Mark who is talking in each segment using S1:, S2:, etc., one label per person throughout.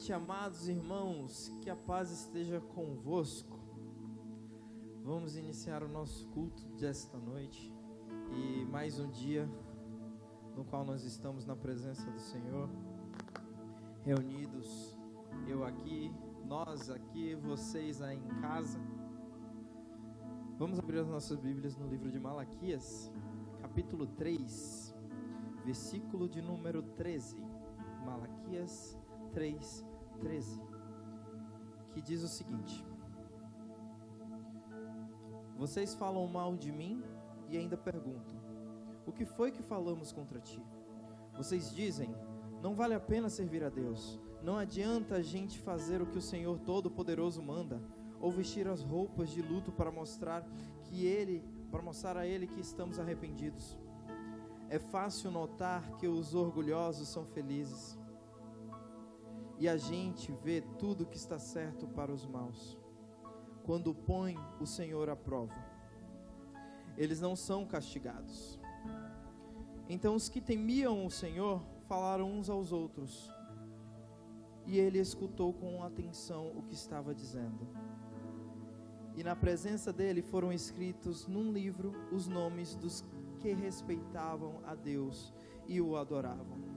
S1: noite, amados irmãos, que a paz esteja convosco. Vamos iniciar o nosso culto desta noite e mais um dia no qual nós estamos na presença do Senhor, reunidos, eu aqui, nós aqui, vocês aí em casa. Vamos abrir as nossas Bíblias no livro de Malaquias, capítulo 3, versículo de número 13. Malaquias 3:13, que diz o seguinte: vocês falam mal de mim e ainda perguntam: o que foi que falamos contra ti? Vocês dizem: não vale a pena servir a Deus, não adianta a gente fazer o que o Senhor Todo-Poderoso manda, ou vestir as roupas de luto para mostrar a Ele que estamos arrependidos. É fácil notar que os orgulhosos são felizes, e a gente vê tudo que está certo para os maus, quando põe o Senhor à prova. Eles não são castigados. Então os que temiam o Senhor falaram uns aos outros, e ele escutou com atenção o que estava dizendo. E na presença dele foram escritos num livro os nomes dos que respeitavam a Deus e o adoravam.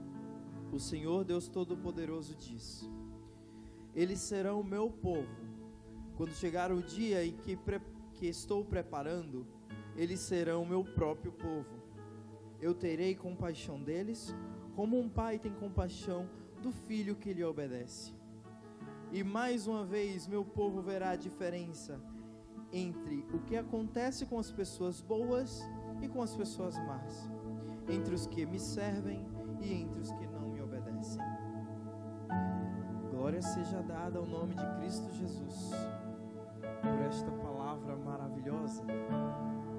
S1: O Senhor Deus Todo-Poderoso diz: eles serão o meu povo. Quando chegar o dia em que estou preparando, eles serão o meu próprio povo. Eu terei compaixão deles, como um pai tem compaixão do filho que lhe obedece. E mais uma vez meu povo verá a diferença entre o que acontece com as pessoas boas e com as pessoas más, entre os que me servem e entre os que não me obedecem. Glória seja dada ao nome de Cristo Jesus, por esta palavra maravilhosa,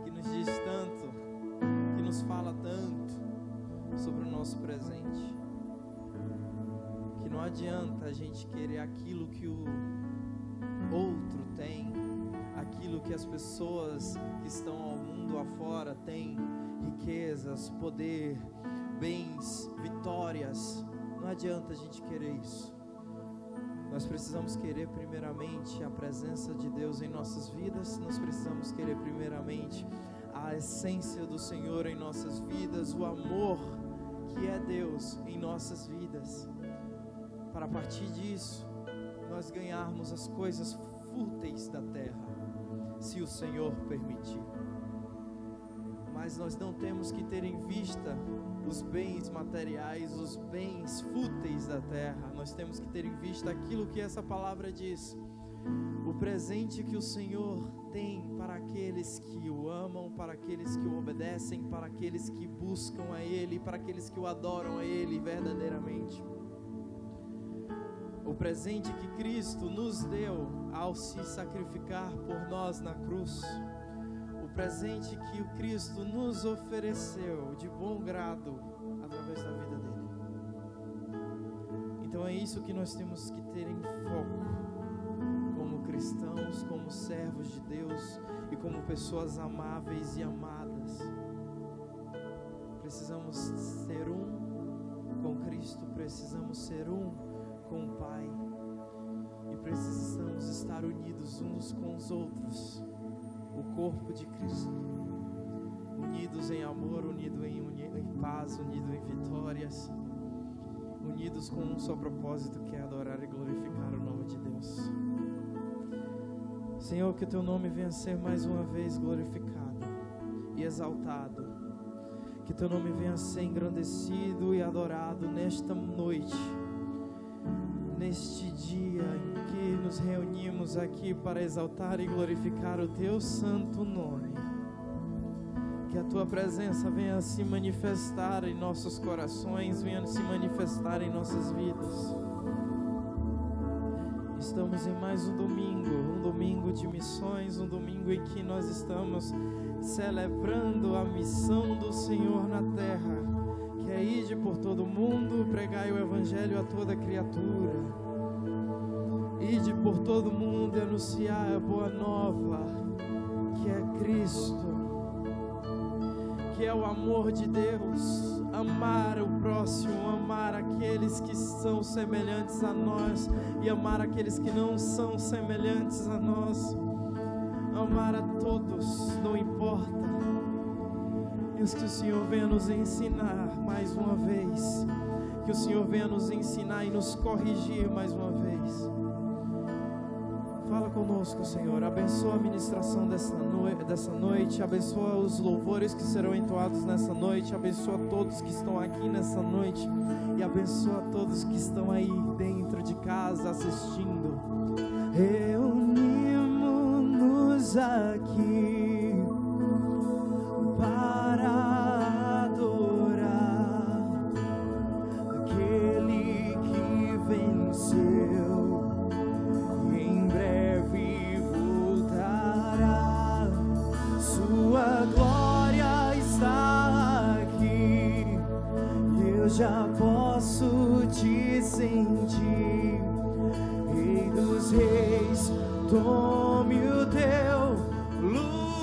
S1: que nos diz tanto, que nos fala tanto sobre o nosso presente, que não adianta a gente querer aquilo que o outro tem, aquilo que as pessoas que estão ao mundo afora têm, riquezas, poder, bens, vitórias. Não adianta a gente querer isso. Nós precisamos querer primeiramente a presença de Deus em nossas vidas. Nós precisamos querer primeiramente a essência do Senhor em nossas vidas, o amor que é Deus em nossas vidas, para a partir disso nós ganharmos as coisas fúteis da terra, se o Senhor permitir. Mas nós não temos que ter em vista os bens materiais, os bens fúteis da terra. Nós temos que ter em vista aquilo que essa palavra diz: o presente que o Senhor tem para aqueles que o amam, para aqueles que o obedecem, para aqueles que buscam a Ele, para aqueles que o adoram a Ele verdadeiramente. O presente que Cristo nos deu ao se sacrificar por nós na cruz, o presente que o Cristo nos ofereceu de bom grado através da vida dele. Então é isso que nós temos que ter em foco, como cristãos, como servos de Deus e como pessoas amáveis e amadas. Precisamos ser um com Cristo, precisamos ser um com o Pai, e precisamos estar unidos uns com os outros, o corpo de Cristo, unidos em amor, unidos em paz, unidos em vitórias, unidos com um só propósito, que é adorar e glorificar o nome de Deus. Senhor, que o Teu nome venha ser mais uma vez glorificado e exaltado, que Teu nome venha ser engrandecido e adorado nesta noite, neste dia em que nos reunimos aqui para exaltar e glorificar o Teu santo nome. Que a Tua presença venha se manifestar em nossos corações, venha se manifestar em nossas vidas. Estamos em mais um domingo de missões, um domingo em que nós estamos celebrando a missão do Senhor na terra, que é ide por todo o mundo, pregai o evangelho a toda criatura. Ide por todo o mundo e anunciar a boa nova, que é Cristo, que é o amor de Deus, amar o próximo, amar aqueles que são semelhantes a nós e amar aqueles que não são semelhantes a nós. Amar a todos, não importa. Deus, que o Senhor venha nos ensinar mais uma vez, que o Senhor venha nos ensinar e nos corrigir mais uma vez. Fala conosco, Senhor, abençoa a ministração dessa noite, abençoa os louvores que serão entoados nessa noite, abençoa todos que estão aqui nessa noite e abençoa todos que estão aí dentro de casa assistindo. Reunimos-nos aqui para adorar aquele que venceu e em breve voltará. Sua glória está aqui, eu já posso te sentir. Rei dos reis, tome o teu lugar.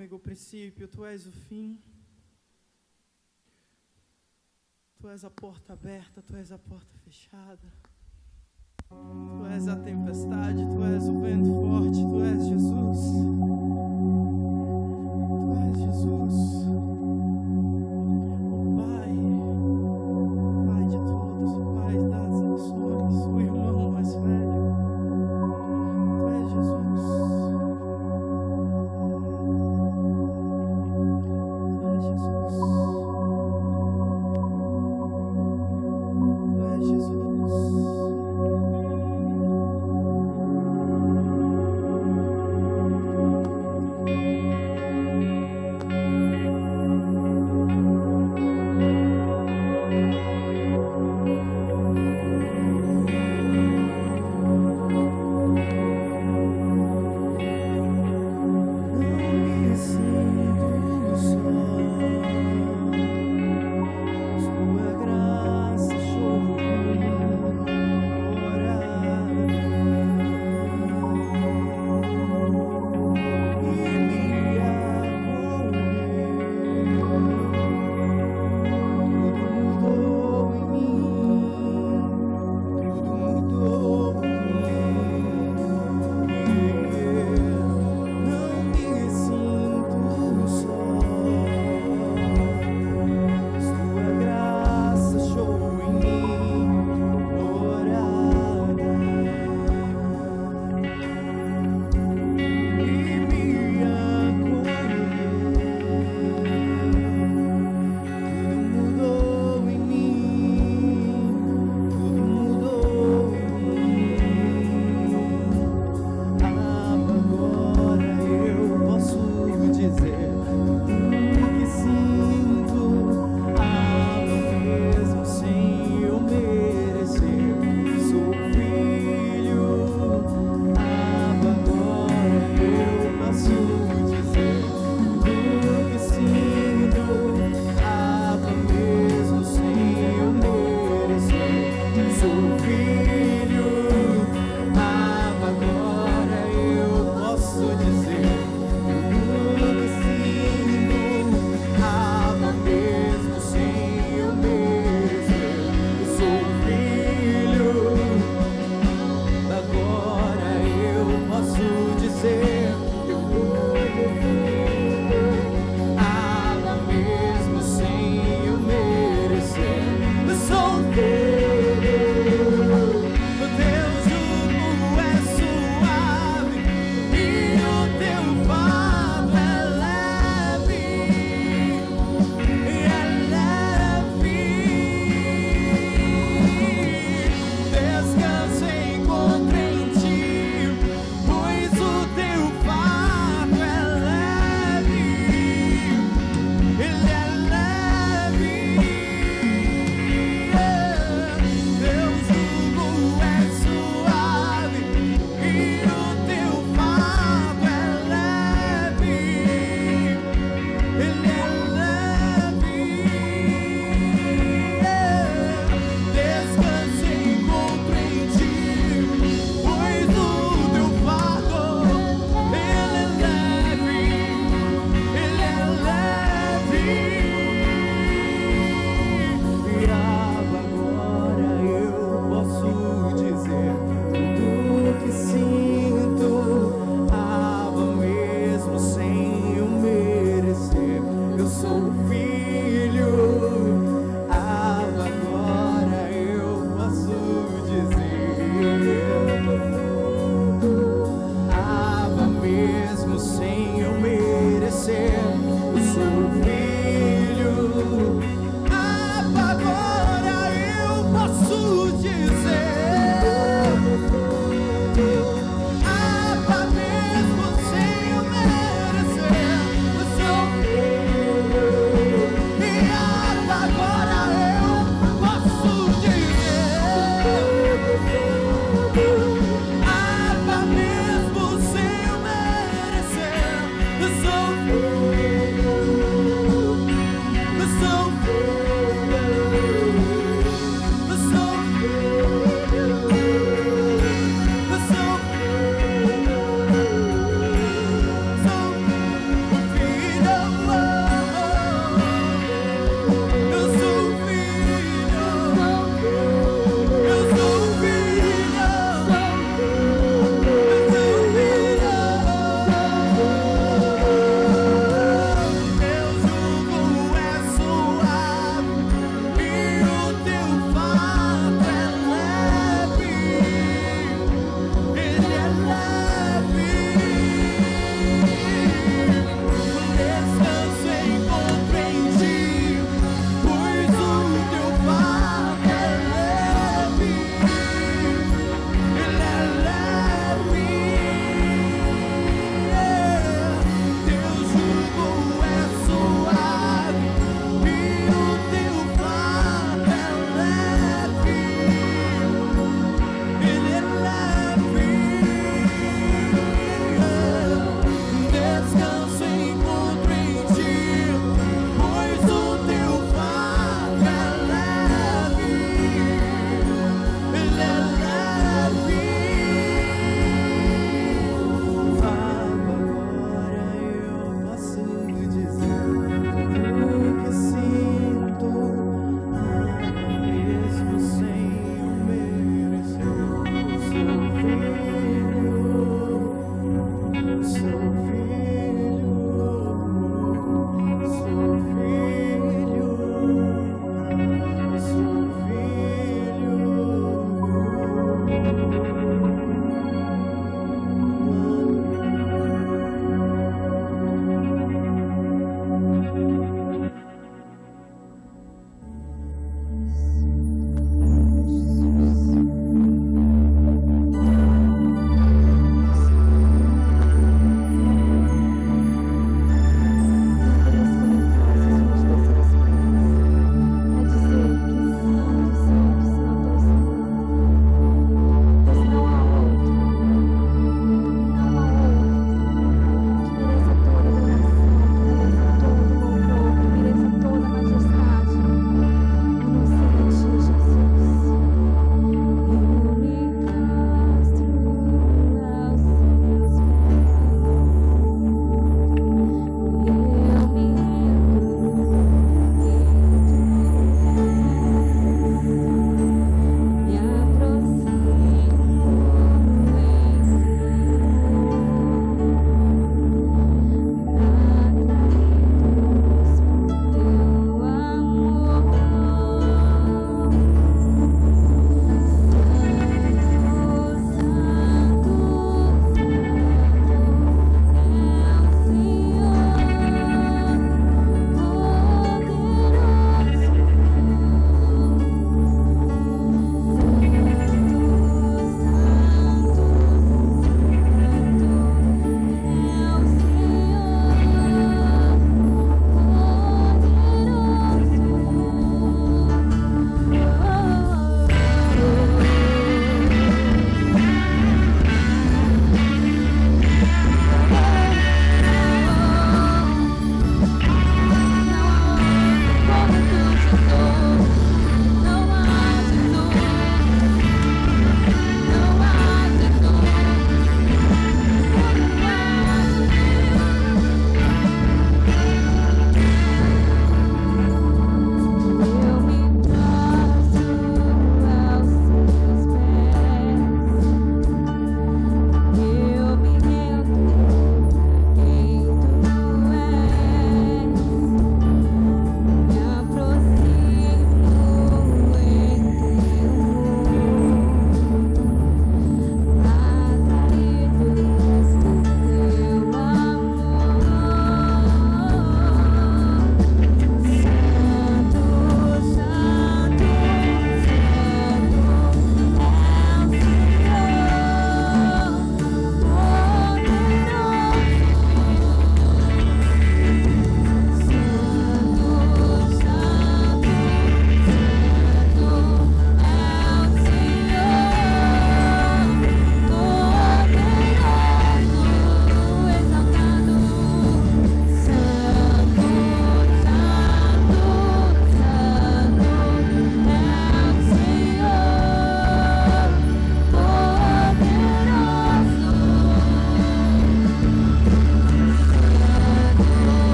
S1: ômega, o princípio, Tu és o fim. Tu és a porta aberta, Tu és a porta fechada. Tu és a tempestade, Tu és o vento forte, Tu és Jesus. Tu és Jesus. Pai, Pai de todos, Pai das nações, o irmão mais velho. Tu és Jesus. Tu és Jesus. Tu és Jesus.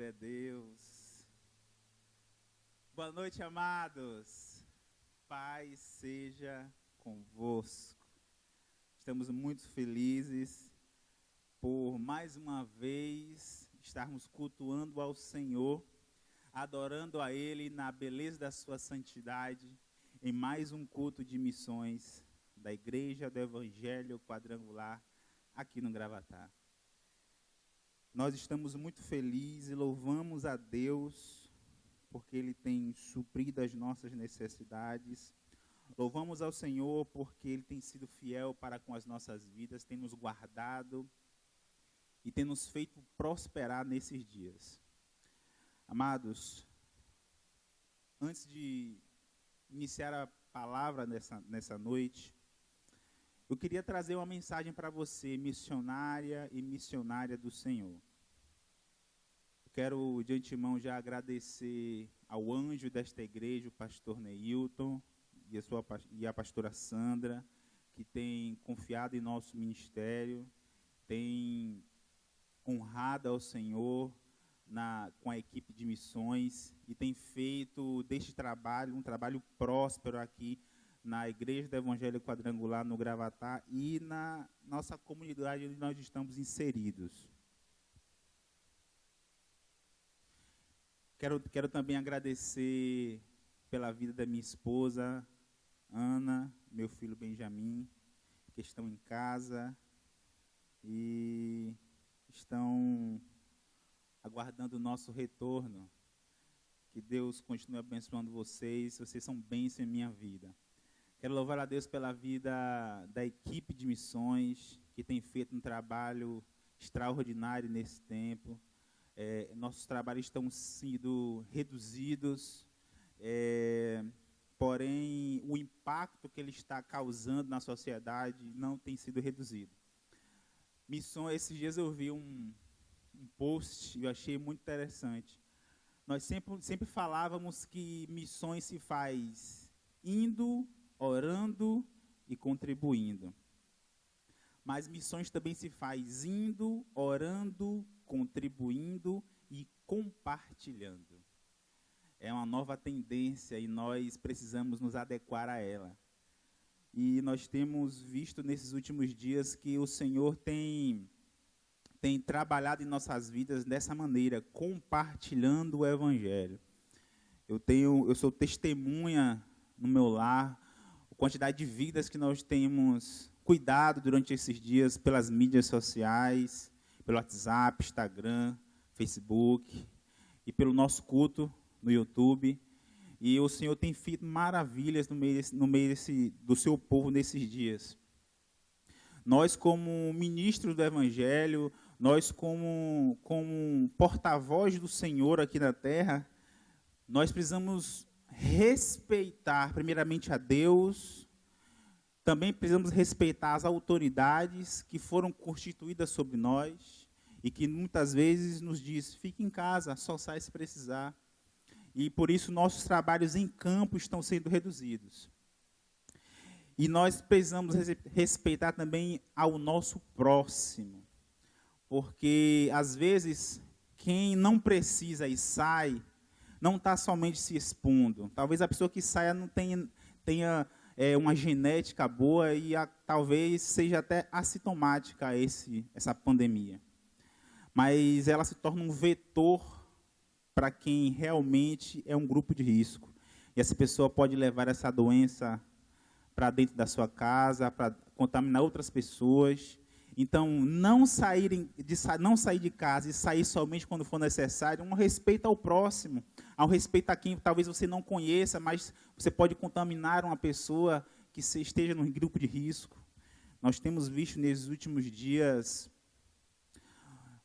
S2: Glória a Deus. Boa noite, amados. Paz seja convosco. Estamos muito felizes por mais uma vez estarmos cultuando ao Senhor, adorando a Ele na beleza da sua santidade, em mais um culto de missões da Igreja do Evangelho Quadrangular aqui no Gravatá. Nós estamos muito felizes e louvamos a Deus porque Ele tem suprido as nossas necessidades. Louvamos ao Senhor porque Ele tem sido fiel para com as nossas vidas, tem nos guardado e tem nos feito prosperar nesses dias. Amados, antes de iniciar a palavra nessa noite, eu queria trazer uma mensagem para você, missionária e missionária do Senhor. Eu quero de antemão já agradecer ao anjo desta igreja, o pastor Neilton e a pastora Sandra, que tem confiado em nosso ministério, tem honrado ao Senhor com a equipe de missões e tem feito deste trabalho um trabalho próspero aqui na Igreja do Evangelho Quadrangular no Gravatá e na nossa comunidade onde nós estamos inseridos. Quero também agradecer pela vida da minha esposa, Ana, meu filho Benjamin, que estão em casa e estão aguardando o nosso retorno. Que Deus continue abençoando vocês são bênção em minha vida. Quero louvar a Deus pela vida da equipe de missões, que tem feito um trabalho extraordinário nesse tempo. Nossos trabalhos estão sendo reduzidos, porém o impacto que ele está causando na sociedade não tem sido reduzido. Missões, esses dias eu vi um post e eu achei muito interessante. Nós sempre falávamos que missões se faz indo, orando e contribuindo. Mas missões também se faz indo, orando, contribuindo e compartilhando. É uma nova tendência e nós precisamos nos adequar a ela. E nós temos visto nesses últimos dias que o Senhor tem trabalhado em nossas vidas dessa maneira, compartilhando o Evangelho. Eu sou testemunha no meu lar, a quantidade de vidas que nós temos cuidado durante esses dias pelas mídias sociais, pelo WhatsApp, Instagram, Facebook e pelo nosso culto no YouTube. E o Senhor tem feito maravilhas no meio do seu povo nesses dias. Nós, como ministros do Evangelho, nós, como porta-voz do Senhor aqui na terra, nós precisamos respeitar, primeiramente, a Deus, também precisamos respeitar as autoridades que foram constituídas sobre nós e que muitas vezes nos diz, fique em casa, só sai se precisar. E por isso nossos trabalhos em campo estão sendo reduzidos. E nós precisamos respeitar também ao nosso próximo. Porque, às vezes, quem não precisa e sai, não está somente se expondo. Talvez a pessoa que saia não tenha uma genética boa e talvez seja até assintomática essa pandemia. Mas ela se torna um vetor para quem realmente é um grupo de risco. E essa pessoa pode levar essa doença para dentro da sua casa, para contaminar outras pessoas. Então, não sair de casa e sair somente quando for necessário, um respeito ao próximo, ao respeito a quem talvez você não conheça, mas você pode contaminar uma pessoa que esteja num grupo de risco. Nós temos visto nesses últimos dias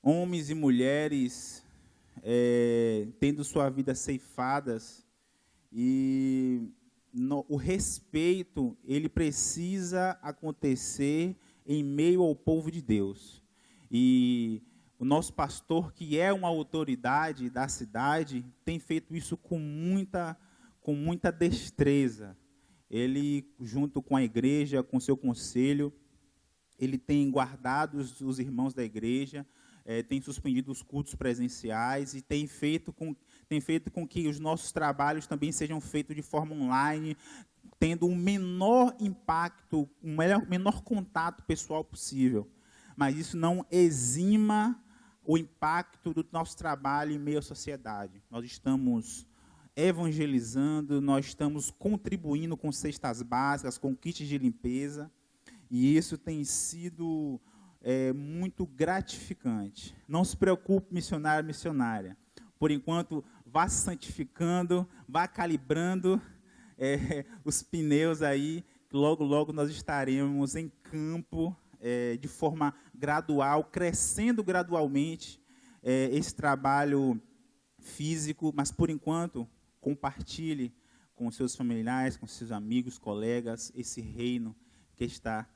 S2: homens e mulheres tendo sua vida ceifadas, e o respeito ele precisa acontecer em meio ao povo de Deus. E o nosso pastor, que é uma autoridade da cidade, tem feito isso com muita destreza. Ele, junto com a igreja, com seu conselho, ele tem guardado os irmãos da igreja, tem suspendido os cultos presenciais e tem feito com que os nossos trabalhos também sejam feitos de forma online, tendo um menor impacto, menor contato pessoal possível. Mas isso não exima o impacto do nosso trabalho em meio à sociedade. Nós estamos evangelizando, nós estamos contribuindo com cestas básicas, com kits de limpeza, e isso tem sido muito gratificante. Não se preocupe, missionário, missionária. Por enquanto, vá se santificando, vá calibrando os pneus aí, que logo, logo nós estaremos em campo, de forma gradual, crescendo gradualmente esse trabalho físico, mas por enquanto, compartilhe com seus familiares, com seus amigos, colegas, esse reino que está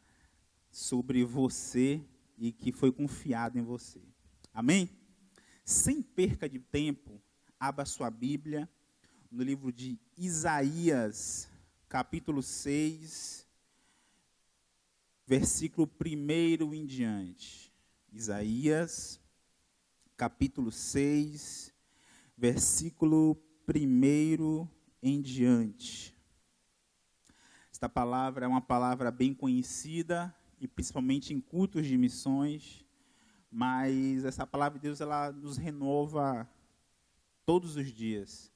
S2: sobre você e que foi confiado em você. Amém? Sem perca de tempo, abra sua Bíblia no livro de Isaías, capítulo 6, versículo 1 em diante. Isaías, capítulo 6, versículo 1 em diante. Esta palavra é uma palavra bem conhecida, e principalmente em cultos de missões, mas essa palavra de Deus, ela nos renova todos os dias.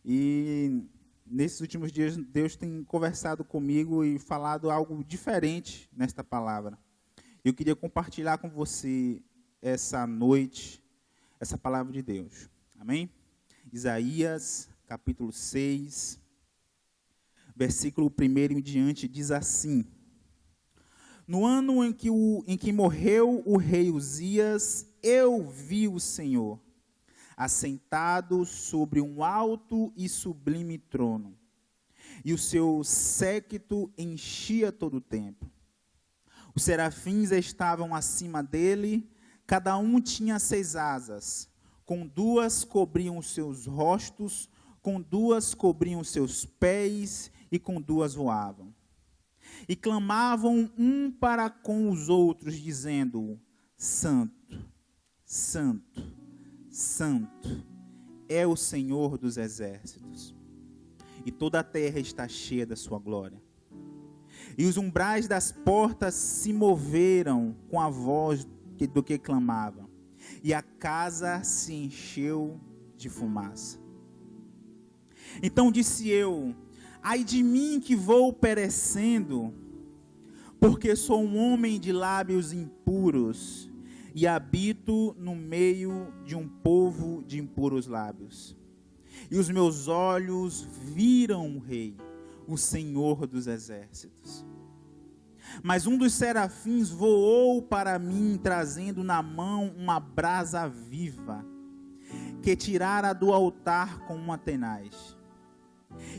S2: E nesses últimos dias, Deus tem conversado comigo e falado algo diferente nesta palavra. Eu queria compartilhar com você essa noite, essa palavra de Deus. Amém? Isaías, capítulo 6, versículo 1 em diante, diz assim: No ano em que morreu o rei Uzias, eu vi o Senhor, assentado sobre um alto e sublime trono, e o seu séquito enchia todo o templo. Os serafins estavam acima dele, cada um tinha 6 asas, com 2 cobriam os seus rostos, com 2 cobriam os seus pés, e com 2 voavam. E clamavam um para com os outros, dizendo: Santo, Santo, Santo é o Senhor dos exércitos, e toda a terra está cheia da sua glória. E os umbrais das portas se moveram com a voz do que clamavam, e a casa se encheu de fumaça. Então disse eu: ai de mim que vou perecendo, porque sou um homem de lábios impuros, e habito no meio de um povo de impuros lábios. E os meus olhos viram o Rei, o Senhor dos exércitos. Mas um dos serafins voou para mim, trazendo na mão uma brasa viva, que tirara do altar com uma tenaz.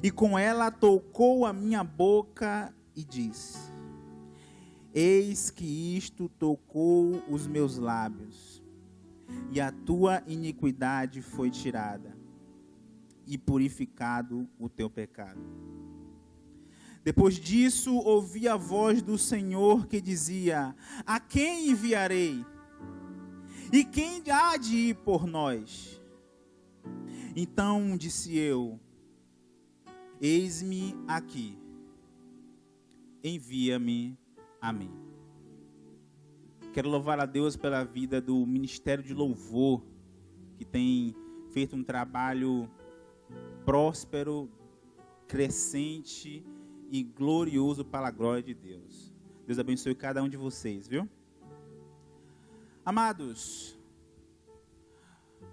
S2: E com ela tocou a minha boca e disse: eis que isto tocou os meus lábios, e a tua iniquidade foi tirada, e purificado o teu pecado. Depois disso, ouvi a voz do Senhor que dizia: a quem enviarei? E quem há de ir por nós? Então disse eu: eis-me aqui, envia-me a mim. Quero louvar a Deus pela vida do Ministério de Louvor, que tem feito um trabalho próspero, crescente e glorioso para a glória de Deus. Deus abençoe cada um de vocês, viu? Amados,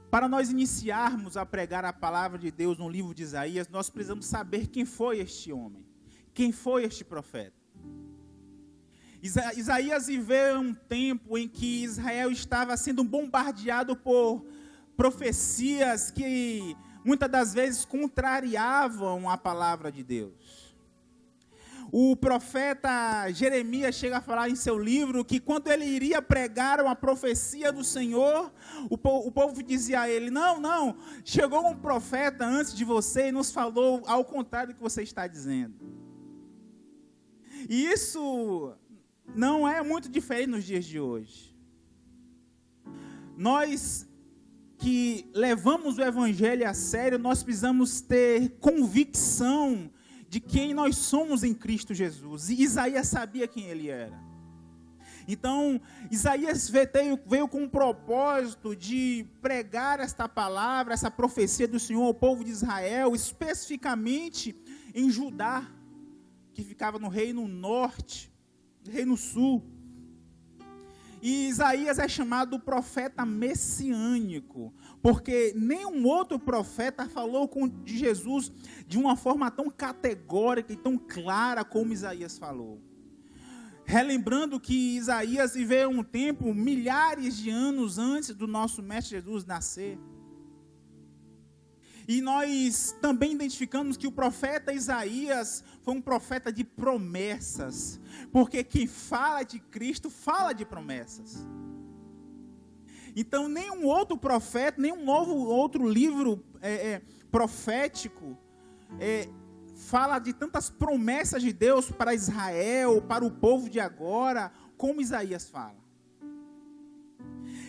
S2: para nós iniciarmos a pregar a palavra de Deus no livro de Isaías, nós precisamos saber quem foi este homem, quem foi este profeta. Isaías viveu um tempo em que Israel estava sendo bombardeado por profecias que muitas das vezes contrariavam a palavra de Deus. O profeta Jeremias chega a falar em seu livro que quando ele iria pregar uma profecia do Senhor, o povo dizia a ele: não, chegou um profeta antes de você e nos falou ao contrário do que você está dizendo. E isso não é muito diferente nos dias de hoje. nós que levamos o evangelho a sério, nós precisamos ter convicção de quem nós somos em Cristo Jesus. E Isaías sabia quem ele era. Então, Isaías veio com o propósito de pregar esta palavra, essa profecia do Senhor ao povo de Israel, especificamente em Judá, que ficava no reino norte, reino sul. E Isaías é chamado profeta messiânico, porque nenhum outro profeta falou de Jesus de uma forma tão categórica e tão clara como Isaías falou. Relembrando que Isaías viveu um tempo, milhares de anos antes do nosso Mestre Jesus nascer. E nós também identificamos que o profeta Isaías foi um profeta de promessas, porque quem fala de Cristo fala de promessas. Então, nenhum outro profeta, nenhum outro livro profético fala de tantas promessas de Deus para Israel, para o povo de agora, como Isaías fala.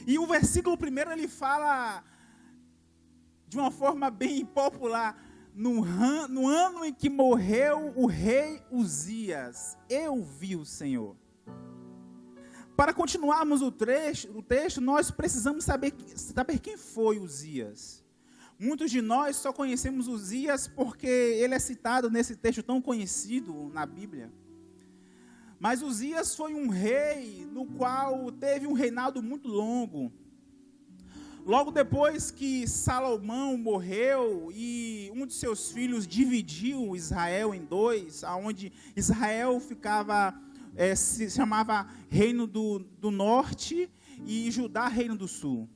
S2: E o versículo 1, ele fala de uma forma bem popular: no ano em que morreu o rei Uzias, eu vi o Senhor. Para continuarmos o texto, nós precisamos saber quem foi Uzias. Muitos de nós só conhecemos Uzias porque ele é citado nesse texto tão conhecido na Bíblia. Mas Uzias foi um rei no qual teve um reinado muito longo. Logo depois que Salomão morreu e um de seus filhos dividiu Israel em dois, onde Israel se chamava Reino do Norte e Judá Reino do Sul.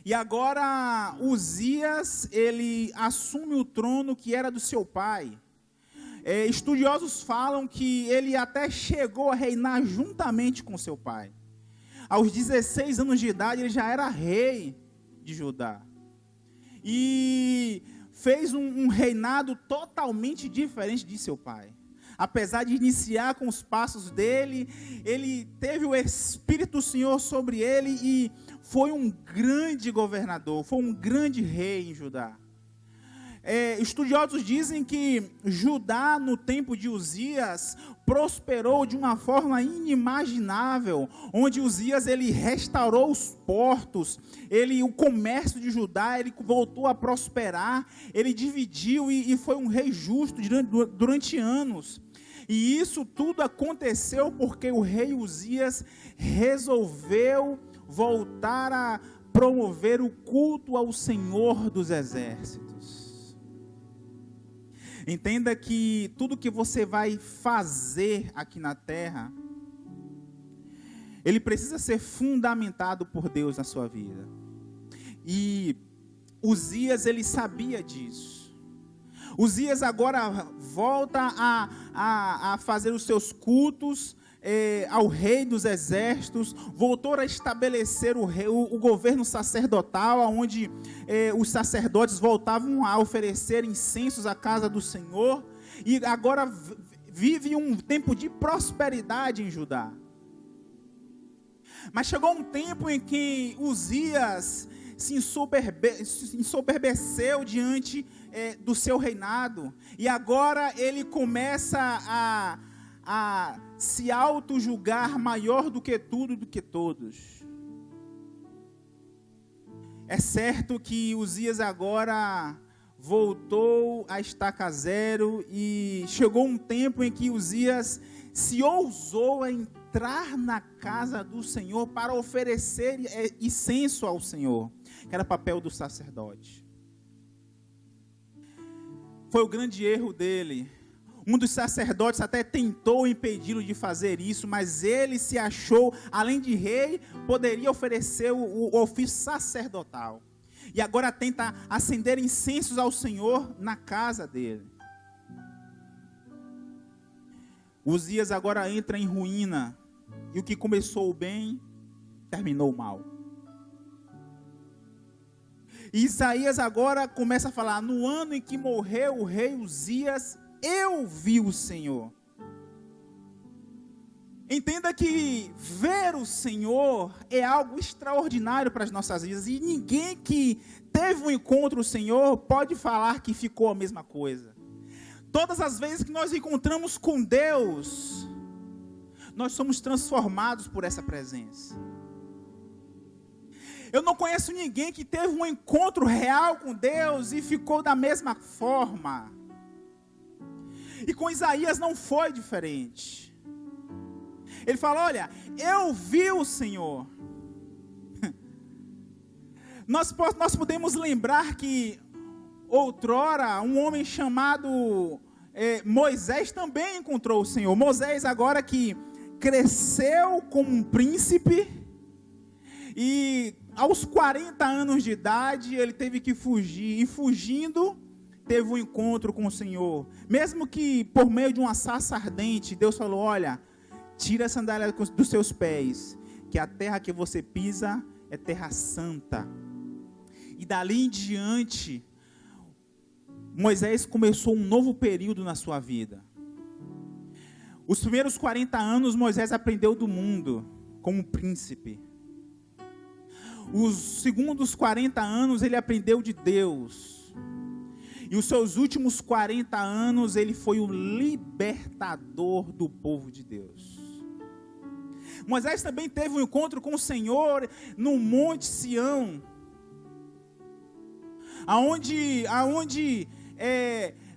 S2: E agora Uzias, ele assume o trono que era do seu pai. Estudiosos falam que ele até chegou a reinar juntamente com seu pai. Aos 16 anos de idade, ele já era rei de Judá. E fez um reinado totalmente diferente de seu pai. Apesar de iniciar com os passos dele, ele teve o Espírito do Senhor sobre ele e foi um grande governador, foi um grande rei em Judá. Estudiosos dizem que Judá, no tempo de Uzias, prosperou de uma forma inimaginável, onde Uzias ele restaurou os portos, o comércio de Judá, ele voltou a prosperar, ele dividiu e foi um rei justo durante anos. E isso tudo aconteceu porque o rei Uzias resolveu voltar a promover o culto ao Senhor dos Exércitos. Entenda que tudo que você vai fazer aqui na terra, ele precisa ser fundamentado por Deus na sua vida. E Uzias, ele sabia disso. Uzias agora volta a fazer os seus cultos ao rei dos exércitos, voltou a estabelecer o governo sacerdotal, onde os sacerdotes voltavam a oferecer incensos à casa do Senhor, e agora vive um tempo de prosperidade em Judá. Mas chegou um tempo em que Uzias se ensoberbeceu diante do seu reinado, e agora ele começa a se auto-julgar maior do que tudo e do que todos. É certo que Uzias agora voltou a estaca zero, e chegou um tempo em que Uzias se ousou a entrar na casa do Senhor para oferecer incenso ao Senhor, que era papel do sacerdote. Foi o grande erro dele. Um dos sacerdotes até tentou impedi-lo de fazer isso, mas ele se achou, além de rei, poderia oferecer o ofício sacerdotal. E agora tenta acender incensos ao Senhor na casa dele. Uzias agora entra em ruína, e o que começou bem, terminou mal. E Isaías agora começa a falar: no ano em que morreu o rei Uzias, eu vi o Senhor. Entenda que ver o Senhor é algo extraordinário para as nossas vidas. E ninguém que teve um encontro com o Senhor pode falar que ficou a mesma coisa. Todas as vezes que nós encontramos com Deus, nós somos transformados por essa presença. Eu não conheço ninguém que teve um encontro real com Deus e ficou da mesma forma. E com Isaías não foi diferente. Ele fala, olha, eu vi o Senhor. Nós podemos lembrar que outrora um homem chamado Moisés também encontrou o Senhor. Moisés agora que cresceu como um príncipe e aos 40 anos de idade ele teve que fugir. E fugindo teve um encontro com o Senhor. Mesmo que por meio de uma sarça ardente, Deus falou, olha, tira a sandália dos seus pés, que a terra que você pisa é terra santa. E dali em diante, Moisés começou um novo período na sua vida. Os primeiros 40 anos, Moisés aprendeu do mundo, como príncipe. Os segundos 40 anos, ele aprendeu de Deus. E os seus últimos 40 anos, ele foi o libertador do povo de Deus. Moisés também teve um encontro com o Senhor no Monte Sião, aonde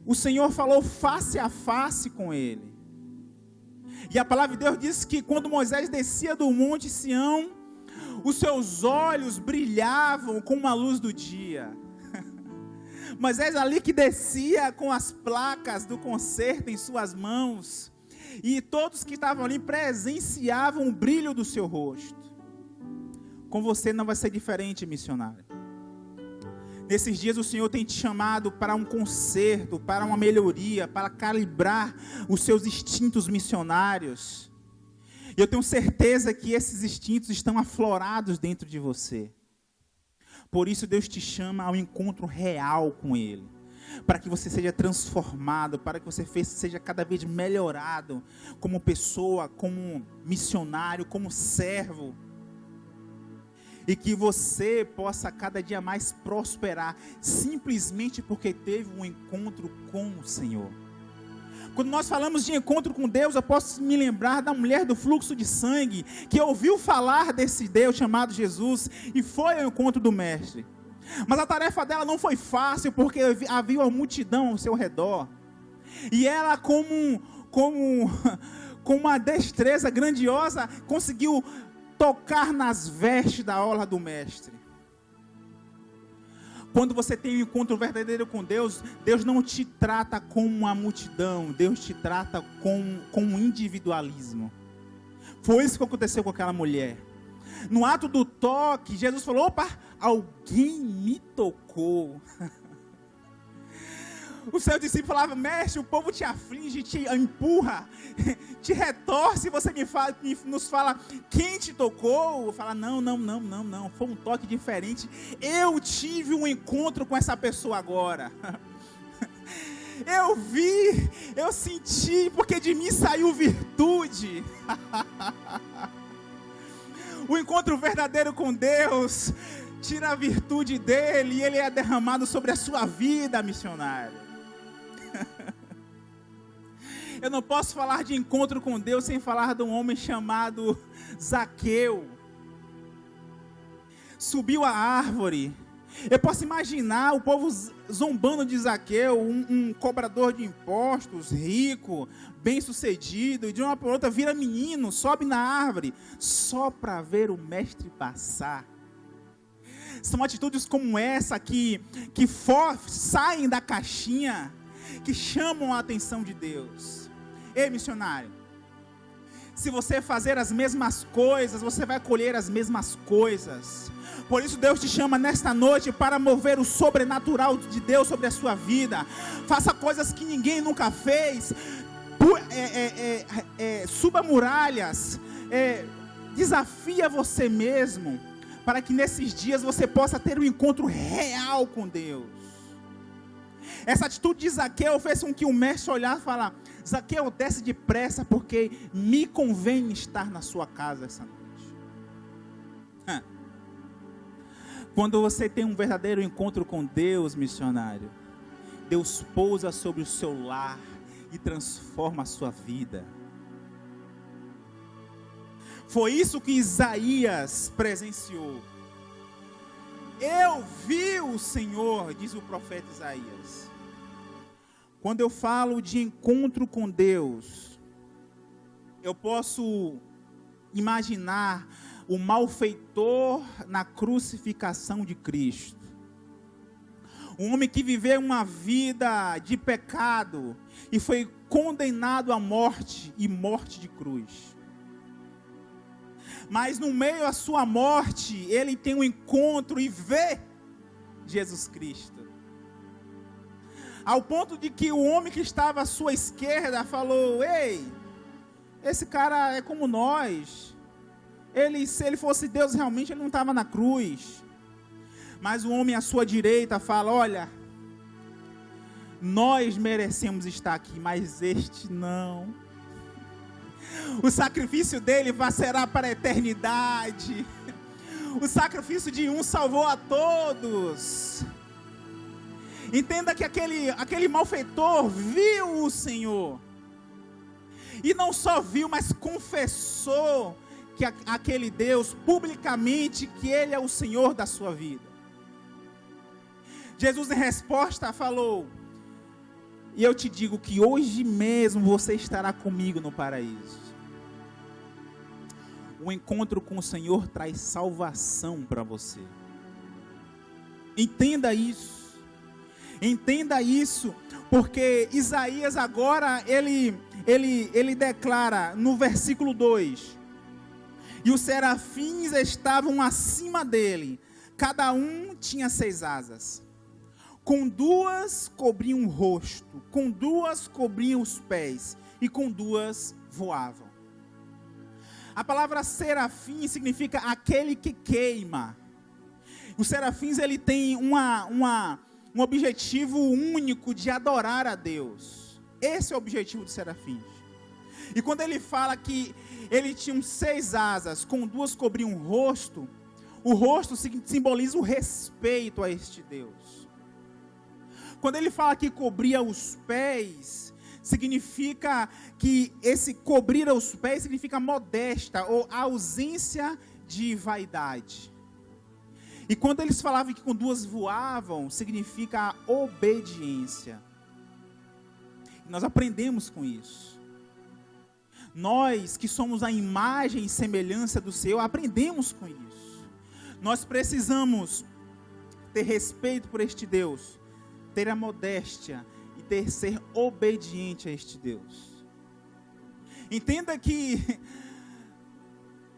S2: o Senhor falou face a face com ele. E a palavra de Deus diz que quando Moisés descia do Monte Sião, os seus olhos brilhavam como a luz do dia. Moisés ali que descia com as placas do concerto em suas mãos, e todos que estavam ali presenciavam o brilho do seu rosto. Com você não vai ser diferente, missionário. Nesses dias o Senhor tem te chamado para um conserto, para uma melhoria, para calibrar os seus instintos missionários. E eu tenho certeza que esses instintos estão aflorados dentro de você. Por isso Deus te chama ao encontro real com Ele. Para que você seja transformado, para que você seja cada vez melhorado como pessoa, como missionário, como servo. E que você possa cada dia mais prosperar, simplesmente porque teve um encontro com o Senhor. Quando nós falamos de encontro com Deus, eu posso me lembrar da mulher do fluxo de sangue, que ouviu falar desse Deus chamado Jesus, e foi ao encontro do Mestre. Mas a tarefa dela não foi fácil, porque havia uma multidão ao seu redor. E ela, com uma destreza grandiosa, conseguiu tocar nas vestes da orla do Mestre. Quando você tem um encontro verdadeiro com Deus, Deus não te trata como uma multidão, Deus te trata com um individualismo. Foi isso que aconteceu com aquela mulher. No ato do toque, Jesus falou, opa, alguém me tocou. O seu discípulo falava, mestre, o povo te aflige, te empurra, te retorce, você nos fala, quem te tocou? Fala, não, foi um toque diferente. Eu tive um encontro com essa pessoa agora. Eu vi, eu senti, porque de mim saiu virtude. O encontro verdadeiro com Deus tira a virtude dele e ele é derramado sobre a sua vida, missionário. Eu não posso falar de encontro com Deus sem falar de um homem chamado Zaqueu. Subiu a árvore. Eu posso imaginar o povo zombando de Zaqueu, um cobrador de impostos, rico, bem sucedido, e de uma para outra vira menino, sobe na árvore, só para ver o mestre passar. São atitudes como essa que saem da caixinha, que chamam a atenção de Deus. Ei, missionário, se você fazer as mesmas coisas, você vai colher as mesmas coisas. Por isso Deus te chama nesta noite para mover o sobrenatural de Deus sobre a sua vida. Faça coisas que ninguém nunca fez. Suba muralhas. Desafia você mesmo, para que nesses dias você possa ter um encontro real com Deus. Essa atitude de Zaqueu fez com que o mestre olhasse e falasse, Zaqueu, desce depressa, porque me convém estar na sua casa essa noite. Quando você tem um verdadeiro encontro com Deus, missionário, Deus pousa sobre o seu lar e transforma a sua vida. Foi isso que Isaías presenciou. Eu vi o Senhor, diz o profeta Isaías. Quando eu falo de encontro com Deus, eu posso imaginar o malfeitor na crucificação de Cristo. Um homem que viveu uma vida de pecado e foi condenado à morte e morte de cruz. Mas no meio da sua morte, ele tem um encontro e vê Jesus Cristo. Ao ponto de que o homem que estava à sua esquerda falou: ei, esse cara é como nós. Se ele fosse Deus realmente, ele não estava na cruz. Mas o homem à sua direita fala: olha, nós merecemos estar aqui, mas este não. O sacrifício dele será para a eternidade. O sacrifício de um salvou a todos. Entenda que aquele malfeitor viu o Senhor. E não só viu, mas confessou que aquele Deus, publicamente, que Ele é o Senhor da sua vida. Jesus, em resposta, falou: e eu te digo que hoje mesmo você estará comigo no paraíso. O encontro com o Senhor traz salvação para você. Entenda isso. Entenda isso, porque Isaías agora, ele declara no versículo 2: e os serafins estavam acima dele, cada um tinha 6 asas. Com 2 cobriam o rosto, com 2 cobriam os pés, e com 2 voavam. A palavra serafim significa aquele que queima. Os serafins, ele tem um objetivo único de adorar a Deus. Esse é o objetivo dos serafins. E quando ele fala que ele tinha 6 asas, com 2 cobriam o rosto simboliza o respeito a este Deus. Quando ele fala que cobria os pés, significa que esse cobrir os pés significa modéstia ou ausência de vaidade. E quando eles falavam que com 2 voavam, significa a obediência. E nós aprendemos com isso. Nós que somos a imagem e semelhança do Senhor, aprendemos com isso. Nós precisamos ter respeito por este Deus, ter a modéstia e ser obediente a este Deus. Entenda que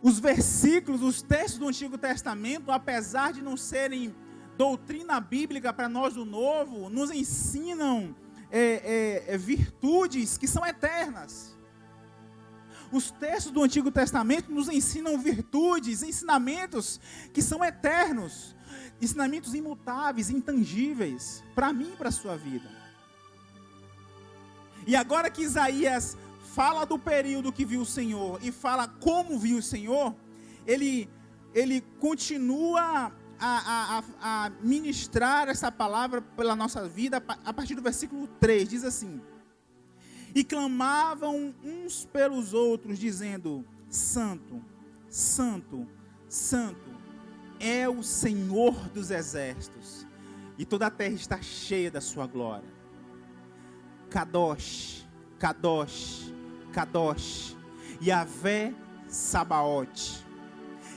S2: os versículos, os textos do Antigo Testamento, apesar de não serem doutrina bíblica para nós do Novo, nos ensinam virtudes que são eternas. Os textos do Antigo Testamento nos ensinam virtudes, ensinamentos que são eternos, ensinamentos imutáveis, intangíveis, para mim e para a sua vida. E agora que Isaías fala do período que viu o Senhor e fala como viu o Senhor, ele continua a ministrar essa palavra pela nossa vida a partir do versículo 3, diz assim: e clamavam uns pelos outros, dizendo: Santo, Santo, Santo, é o Senhor dos exércitos, e toda a terra está cheia da sua glória. Kadosh, Kadosh, Kadosh, Yahvé Sabaote.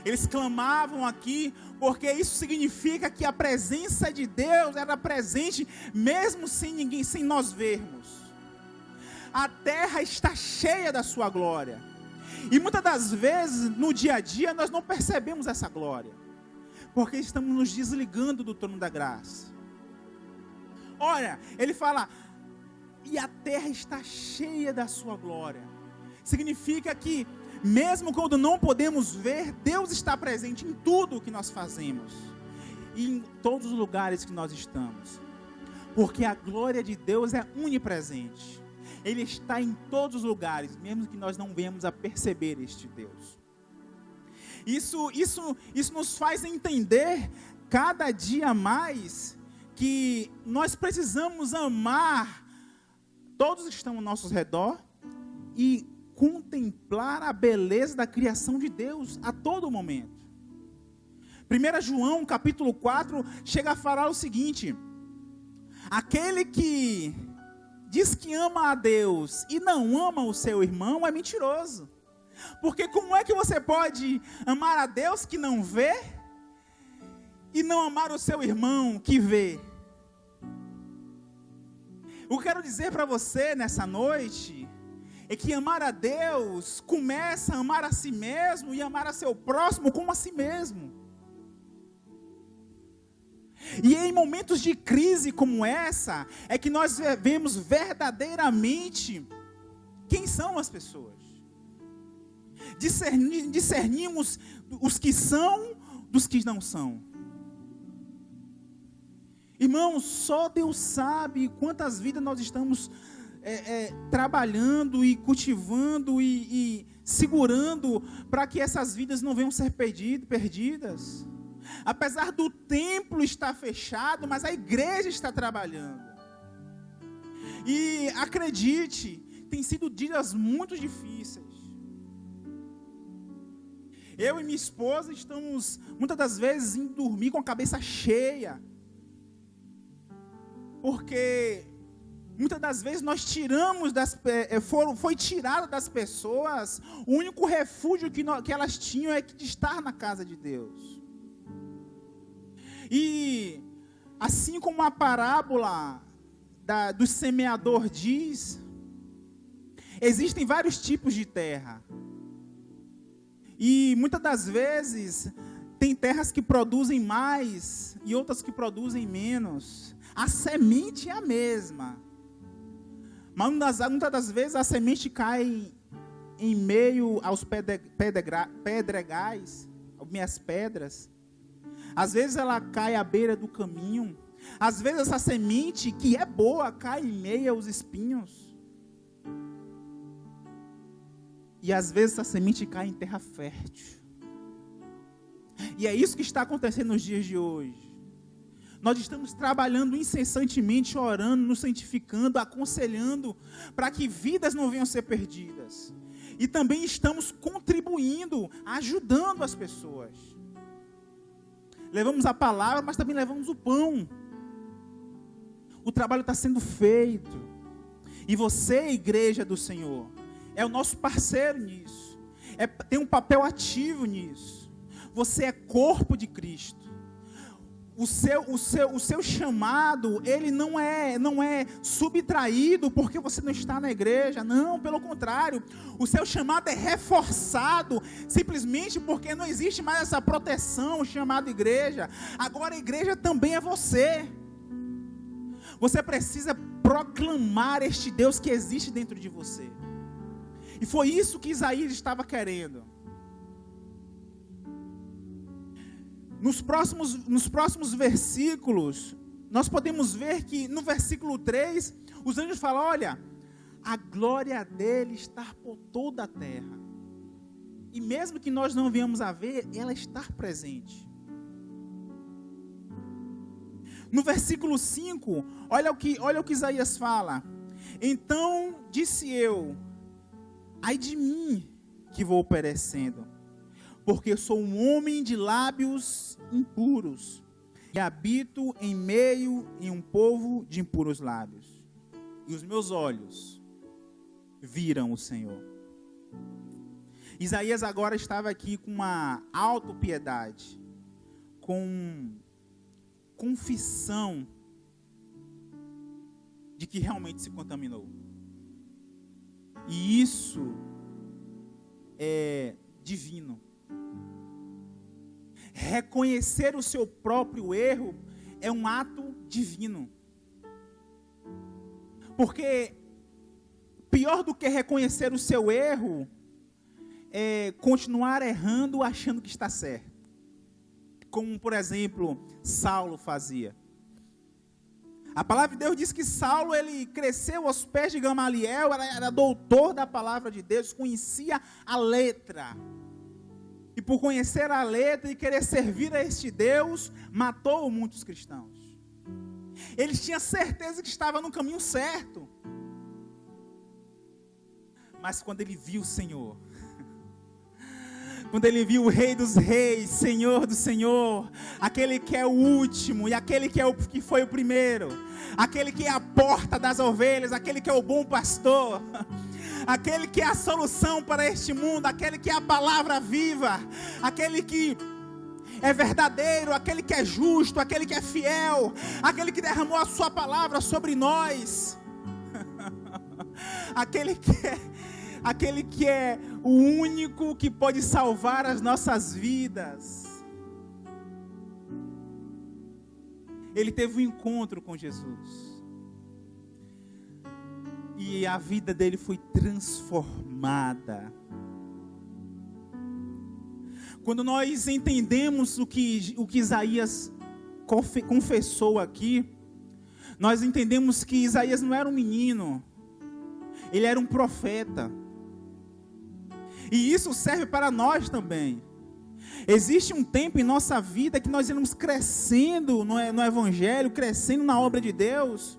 S2: Eles clamavam aqui, porque isso significa que a presença de Deus era presente, mesmo sem ninguém, sem nós vermos. A terra está cheia da sua glória. E muitas das vezes, no dia a dia, nós não percebemos essa glória, porque estamos nos desligando do trono da graça. Olha, ele fala: e a terra está cheia da sua glória. Significa que, mesmo quando não podemos ver, Deus está presente em tudo o que nós fazemos, e em todos os lugares que nós estamos, porque a glória de Deus é onipresente. Ele está em todos os lugares, mesmo que nós não venhamos a perceber este Deus. Isso nos faz entender cada dia mais que nós precisamos amar todos que estão ao nosso redor e contemplar a beleza da criação de Deus a todo momento. 1 João capítulo 4 chega a falar o seguinte: aquele que diz que ama a Deus e não ama o seu irmão é mentiroso. Porque como é que você pode amar a Deus que não vê e não amar o seu irmão que vê? O que eu quero dizer para você nessa noite é que amar a Deus começa a amar a si mesmo e amar a seu próximo como a si mesmo. E em momentos de crise como essa, é que nós vemos verdadeiramente quem são as pessoas. Discernimos os que são dos que não são. Irmãos, só Deus sabe quantas vidas nós estamos trabalhando e cultivando e segurando para que essas vidas não venham ser perdidas. Apesar do templo estar fechado, mas a igreja está trabalhando. E acredite, tem sido dias muito difíceis. Eu e minha esposa estamos muitas das vezes indo dormir com a cabeça cheia. Porque muitas das vezes nós tiramos foi tirado das pessoas o único refúgio que elas tinham é de estar na casa de Deus. E assim como a parábola do semeador diz, existem vários tipos de terra. E muitas das vezes tem terras que produzem mais e outras que produzem menos. A semente é a mesma. Mas muitas das vezes a semente cai em meio aos pedregais, minhas pedras. Às vezes ela cai à beira do caminho. Às vezes essa semente, que é boa, cai em meio aos espinhos. E às vezes essa semente cai em terra fértil. E é isso que está acontecendo nos dias de hoje. Nós estamos trabalhando incessantemente, orando, nos santificando, aconselhando, para que vidas não venham a ser perdidas. E também estamos contribuindo, ajudando as pessoas. Levamos a palavra, mas também levamos o pão. O trabalho está sendo feito. E você, igreja do Senhor, é o nosso parceiro nisso. Tem um papel ativo nisso. Você é corpo de Cristo. O seu chamado, ele não é subtraído porque você não está na igreja. Não, pelo contrário. O seu chamado é reforçado simplesmente porque não existe mais essa proteção chamada igreja. Agora a igreja também é você. Você precisa proclamar este Deus que existe dentro de você. E foi isso que Isaías estava querendo. Nos próximos versículos, nós podemos ver que no versículo 3, os anjos falam: olha, a glória dele está por toda a terra. E mesmo que nós não venhamos a ver, ela está presente. No versículo 5, olha o que Isaías fala: então disse eu, ai de mim que vou perecendo, porque sou um homem de lábios impuros, e habito em meio de um povo de impuros lábios. E os meus olhos viram o Senhor. Isaías agora estava aqui com uma autopiedade, com confissão de que realmente se contaminou. E isso é divino. Reconhecer o seu próprio erro é um ato divino. Porque pior do que reconhecer o seu erro é continuar errando achando que está certo. Como, por exemplo, Saulo fazia. A palavra de Deus diz que Saulo, ele cresceu aos pés de Gamaliel, era doutor da palavra de Deus, conhecia a letra. E por conhecer a letra e querer servir a este Deus, matou muitos cristãos. Ele tinha certeza que estava no caminho certo. Mas quando ele viu o Senhor, quando ele viu o Rei dos Reis, Senhor do Senhor, aquele que é o último e aquele que foi o primeiro, aquele que é a porta das ovelhas, aquele que é o bom pastor, aquele que é a solução para este mundo, aquele que é a palavra viva, aquele que é verdadeiro, aquele que é justo, aquele que é fiel, aquele que derramou a sua palavra sobre nós, aquele que é o único que pode salvar as nossas vidas. Ele teve um encontro com Jesus. E a vida dele foi transformada. Quando nós entendemos o que Isaías confessou aqui, nós entendemos que Isaías não era um menino, ele era um profeta. E isso serve para nós também. Existe um tempo em nossa vida que nós iremos crescendo no Evangelho, crescendo na obra de Deus,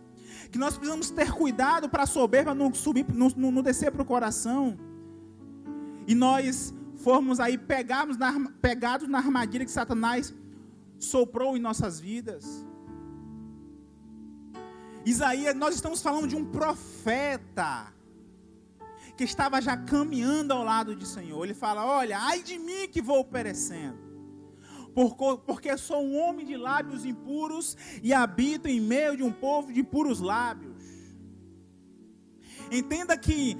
S2: que nós precisamos ter cuidado para a soberba não subir, não descer para o coração. E nós formos aí pegados na armadilha que Satanás soprou em nossas vidas. Isaías, nós estamos falando de um profeta que estava já caminhando ao lado do Senhor. Ele fala: olha, ai de mim que vou perecendo, porque sou um homem de lábios impuros e habito em meio de um povo de puros lábios. Entenda que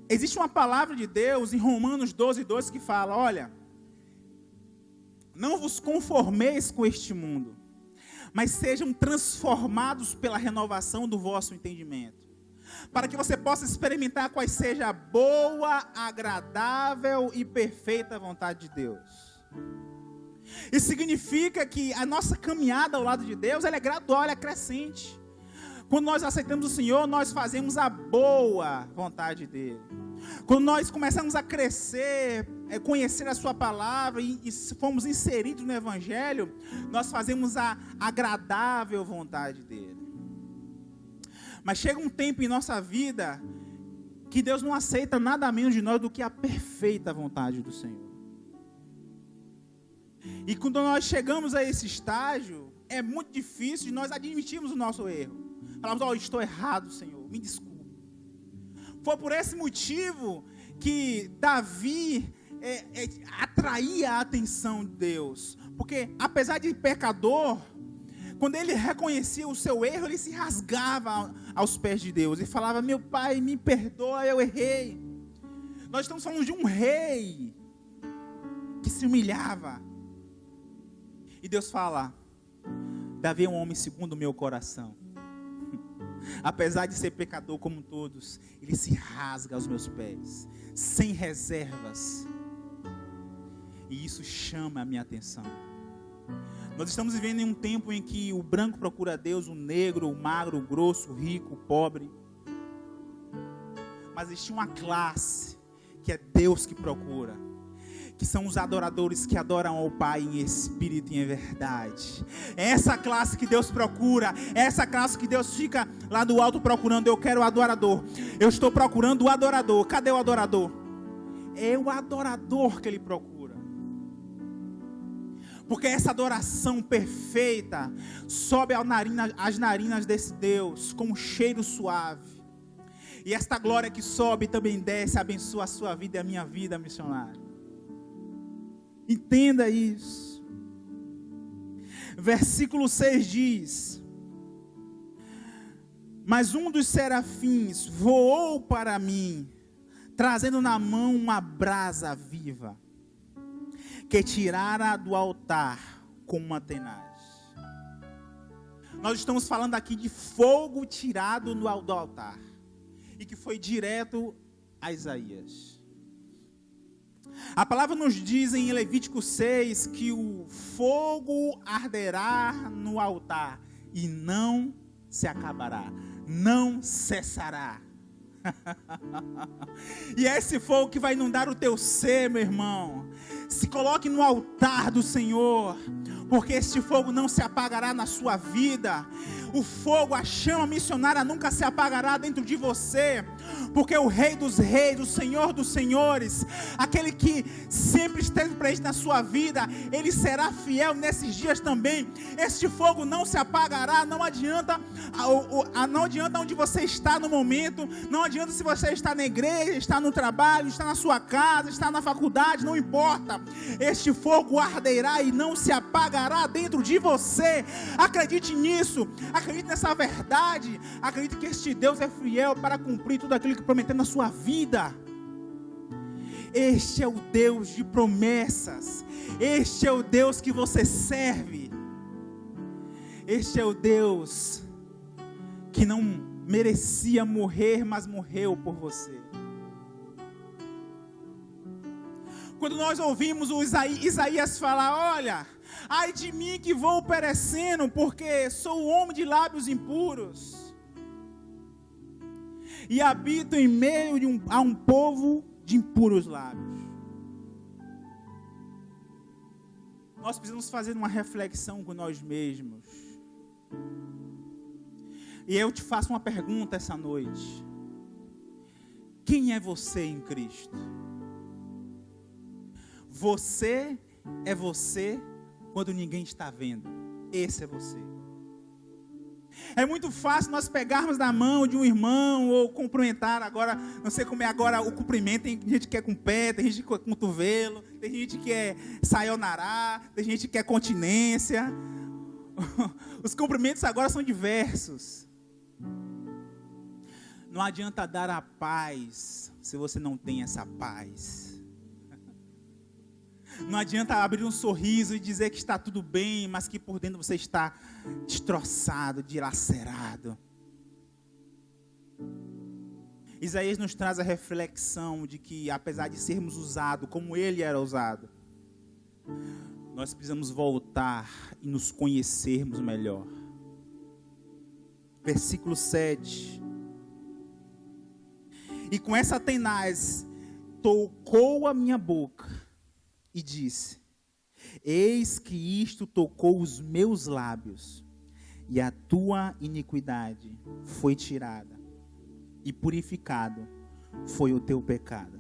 S2: existe uma palavra de Deus em Romanos 12:2 que fala: olha, não vos conformeis com este mundo, mas sejam transformados pela renovação do vosso entendimento, para que você possa experimentar qual seja a boa, agradável e perfeita vontade de Deus. Isso significa que a nossa caminhada ao lado de Deus, ela é gradual, ela é crescente. Quando nós aceitamos o Senhor, nós fazemos a boa vontade dEle. Quando nós começamos a crescer, conhecer a sua palavra e fomos inseridos no Evangelho, nós fazemos a agradável vontade dEle. Mas chega um tempo em nossa vida que Deus não aceita nada menos de nós do que a perfeita vontade do Senhor. E quando nós chegamos a esse estágio, é muito difícil de nós admitirmos o nosso erro. Falamos: oh, estou errado, Senhor, me desculpe. Foi por esse motivo que Davi atraía a atenção de Deus. Porque apesar de pecador, quando ele reconhecia o seu erro, ele se rasgava aos pés de Deus e falava: meu pai, me perdoa, eu errei. Nós estamos falando de um rei que se humilhava. E Deus fala: Davi é um homem segundo o meu coração. Apesar de ser pecador como todos, ele se rasga aos meus pés, sem reservas. E isso chama a minha atenção. Nós estamos vivendo em um tempo em que o branco procura a Deus, o negro, o magro, o grosso, o rico, o pobre. Mas existe uma classe que é Deus que procura, que são os adoradores que adoram ao Pai em espírito e em verdade. É essa classe que Deus procura, é essa classe que Deus fica lá do alto procurando. Eu quero o adorador, eu estou procurando o adorador. Cadê o adorador? É o adorador que Ele procura. Porque essa adoração perfeita sobe às narinas desse Deus com um cheiro suave. E esta glória que sobe também desce, abençoa a sua vida e a minha vida, missionário. Entenda isso. Versículo 6 diz: mas um dos serafins voou para mim, trazendo na mão uma brasa viva, que tirara do altar com uma tenaz. Nós estamos falando aqui de fogo tirado do altar, e que foi direto a Isaías. A palavra nos diz em Levítico 6 que o fogo arderá no altar e não se acabará, não cessará. E é esse fogo que vai inundar o teu ser, meu irmão. Se coloque no altar do Senhor, porque este fogo não se apagará na sua vida. O fogo, a chama missionária nunca se apagará dentro de você, porque o Rei dos Reis, o Senhor dos Senhores, aquele que sempre esteve presente na sua vida, Ele será fiel nesses dias também. Este fogo não se apagará. Não adianta onde você está no momento, não adianta se você está na igreja, está no trabalho, está na sua casa, está na faculdade, não importa. Este fogo arderá e não se apagará dentro de você. Acredite nisso. Acredite nessa verdade. Acredite que este Deus é fiel para cumprir tudo aquilo que prometeu na sua vida. Este é o Deus de promessas. Este é o Deus que você serve. Este é o Deus que não merecia morrer, mas morreu por você. Quando nós ouvimos o Isaías falar: olha, ai de mim que vou perecendo, porque sou homem de lábios impuros, e habito em meio a um povo de impuros lábios. Nós precisamos fazer uma reflexão com nós mesmos. E eu te faço uma pergunta essa noite: quem é você em Cristo? Você é você quando ninguém está vendo. Esse é você. É muito fácil nós pegarmos na mão de um irmão ou cumprimentar agora, não sei como é agora o cumprimento. Tem gente que é com o pé, tem gente que é com o cotovelo, tem gente que é sayonara, tem gente que é continência. Os cumprimentos agora são diversos. Não adianta dar a paz se você não tem essa paz. Não adianta abrir um sorriso e dizer que está tudo bem, mas que por dentro você está destroçado, dilacerado. Isaías nos traz a reflexão de que, apesar de sermos usados como ele era usado, nós precisamos voltar e nos conhecermos melhor. Versículo 7. E com essa tenaz tocou a minha boca e disse: eis que isto tocou os meus lábios, e a tua iniquidade foi tirada, e purificado foi o teu pecado.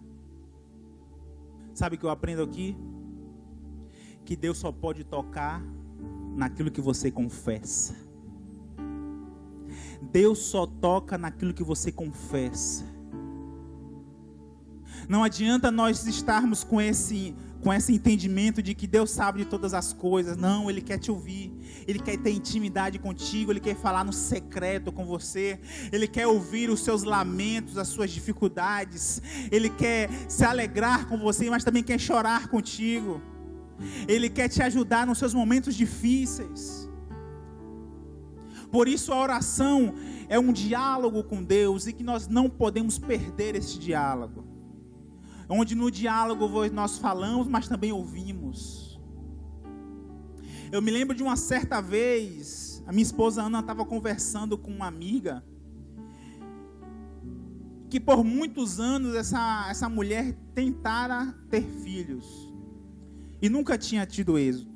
S2: Sabe o que eu aprendo aqui? Que Deus só pode tocar naquilo que você confessa. Deus só toca naquilo que você confessa. Não adianta nós estarmos com esse entendimento de que Deus sabe de todas as coisas. Não, Ele quer te ouvir. Ele quer ter intimidade contigo. Ele quer falar no secreto com você. Ele quer ouvir os seus lamentos, as suas dificuldades. Ele quer se alegrar com você, mas também quer chorar contigo. Ele quer te ajudar nos seus momentos difíceis. Por isso a oração é um diálogo com Deus, e que nós não podemos perder esse diálogo. Onde no diálogo nós falamos, mas também ouvimos. Eu me lembro de uma certa vez, a minha esposa Ana estava conversando com uma amiga, que por muitos anos essa mulher tentara ter filhos, e nunca tinha tido êxito.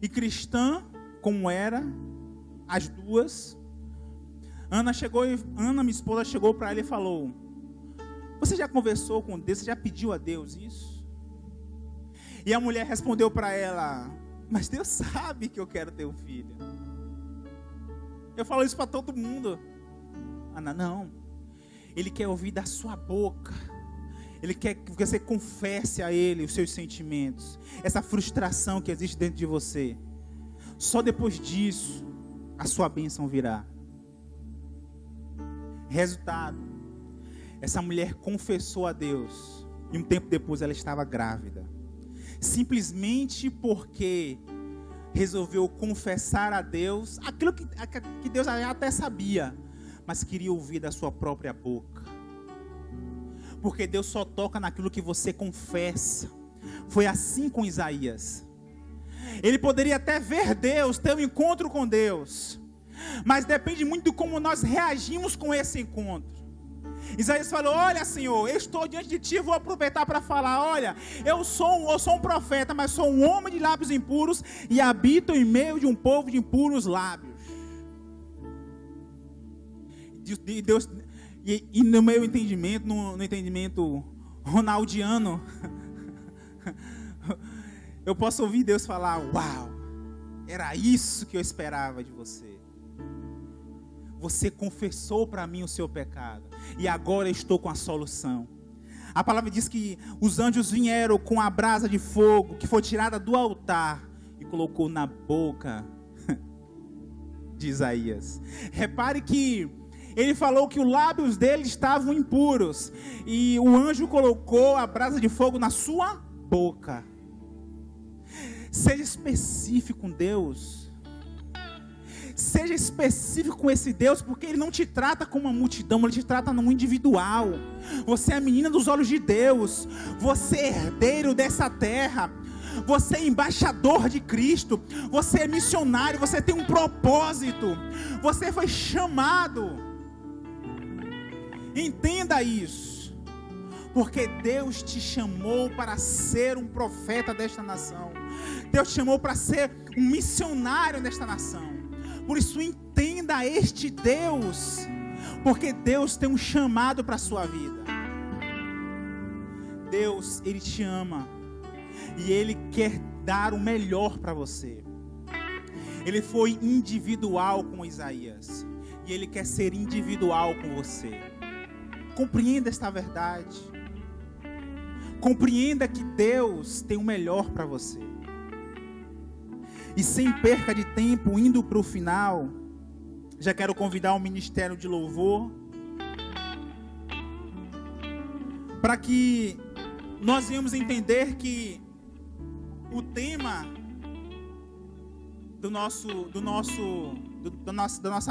S2: E cristã como era, as duas, Ana, minha esposa, chegou para ela e falou: você já conversou com Deus? Você já pediu a Deus isso? E a mulher respondeu para ela: mas Deus sabe que eu quero ter um filho. Eu falo isso para todo mundo. Ana, não. Ele quer ouvir da sua boca. Ele quer que você confesse a Ele os seus sentimentos, essa frustração que existe dentro de você. Só depois disso, a sua bênção virá. Resultado: essa mulher confessou a Deus, e um tempo depois ela estava grávida. Simplesmente porque resolveu confessar a Deus aquilo que Deus até sabia, mas queria ouvir da sua própria boca. Porque Deus só toca naquilo que você confessa. Foi assim com Isaías. Ele poderia até ver Deus, ter um encontro com Deus. Mas depende muito de como nós reagimos com esse encontro. Isaías falou: olha, Senhor, eu estou diante de ti, vou aproveitar para falar: olha, eu sou um profeta, mas sou um homem de lábios impuros e habito em meio de um povo de impuros lábios. Deus, e no meu entendimento, no entendimento ronaldiano, eu posso ouvir Deus falar: uau, era isso que eu esperava de você. Você confessou para mim o seu pecado, e agora eu estou com a solução. A palavra diz que os anjos vieram com a brasa de fogo, que foi tirada do altar, e colocou na boca de Isaías. Repare que ele falou que os lábios dele estavam impuros, e o anjo colocou a brasa de fogo na sua boca. Seja específico com Deus. Seja específico com esse Deus, porque Ele não te trata como uma multidão, Ele te trata no individual. Você é a menina dos olhos de Deus, você é herdeiro dessa terra, você é embaixador de Cristo, você é missionário, você tem um propósito, você foi chamado. Entenda isso, porque Deus te chamou para ser um profeta desta nação, Deus te chamou para ser um missionário desta nação. Por isso entenda este Deus, porque Deus tem um chamado para a sua vida. Deus, Ele te ama, e Ele quer dar o melhor para você. Ele foi individual com Isaías, e Ele quer ser individual com você. Compreenda esta verdade. Compreenda que Deus tem o melhor para você. E sem perca de tempo, indo para o final, já quero convidar o Ministério de Louvor para que nós venhamos entender que o tema da nossa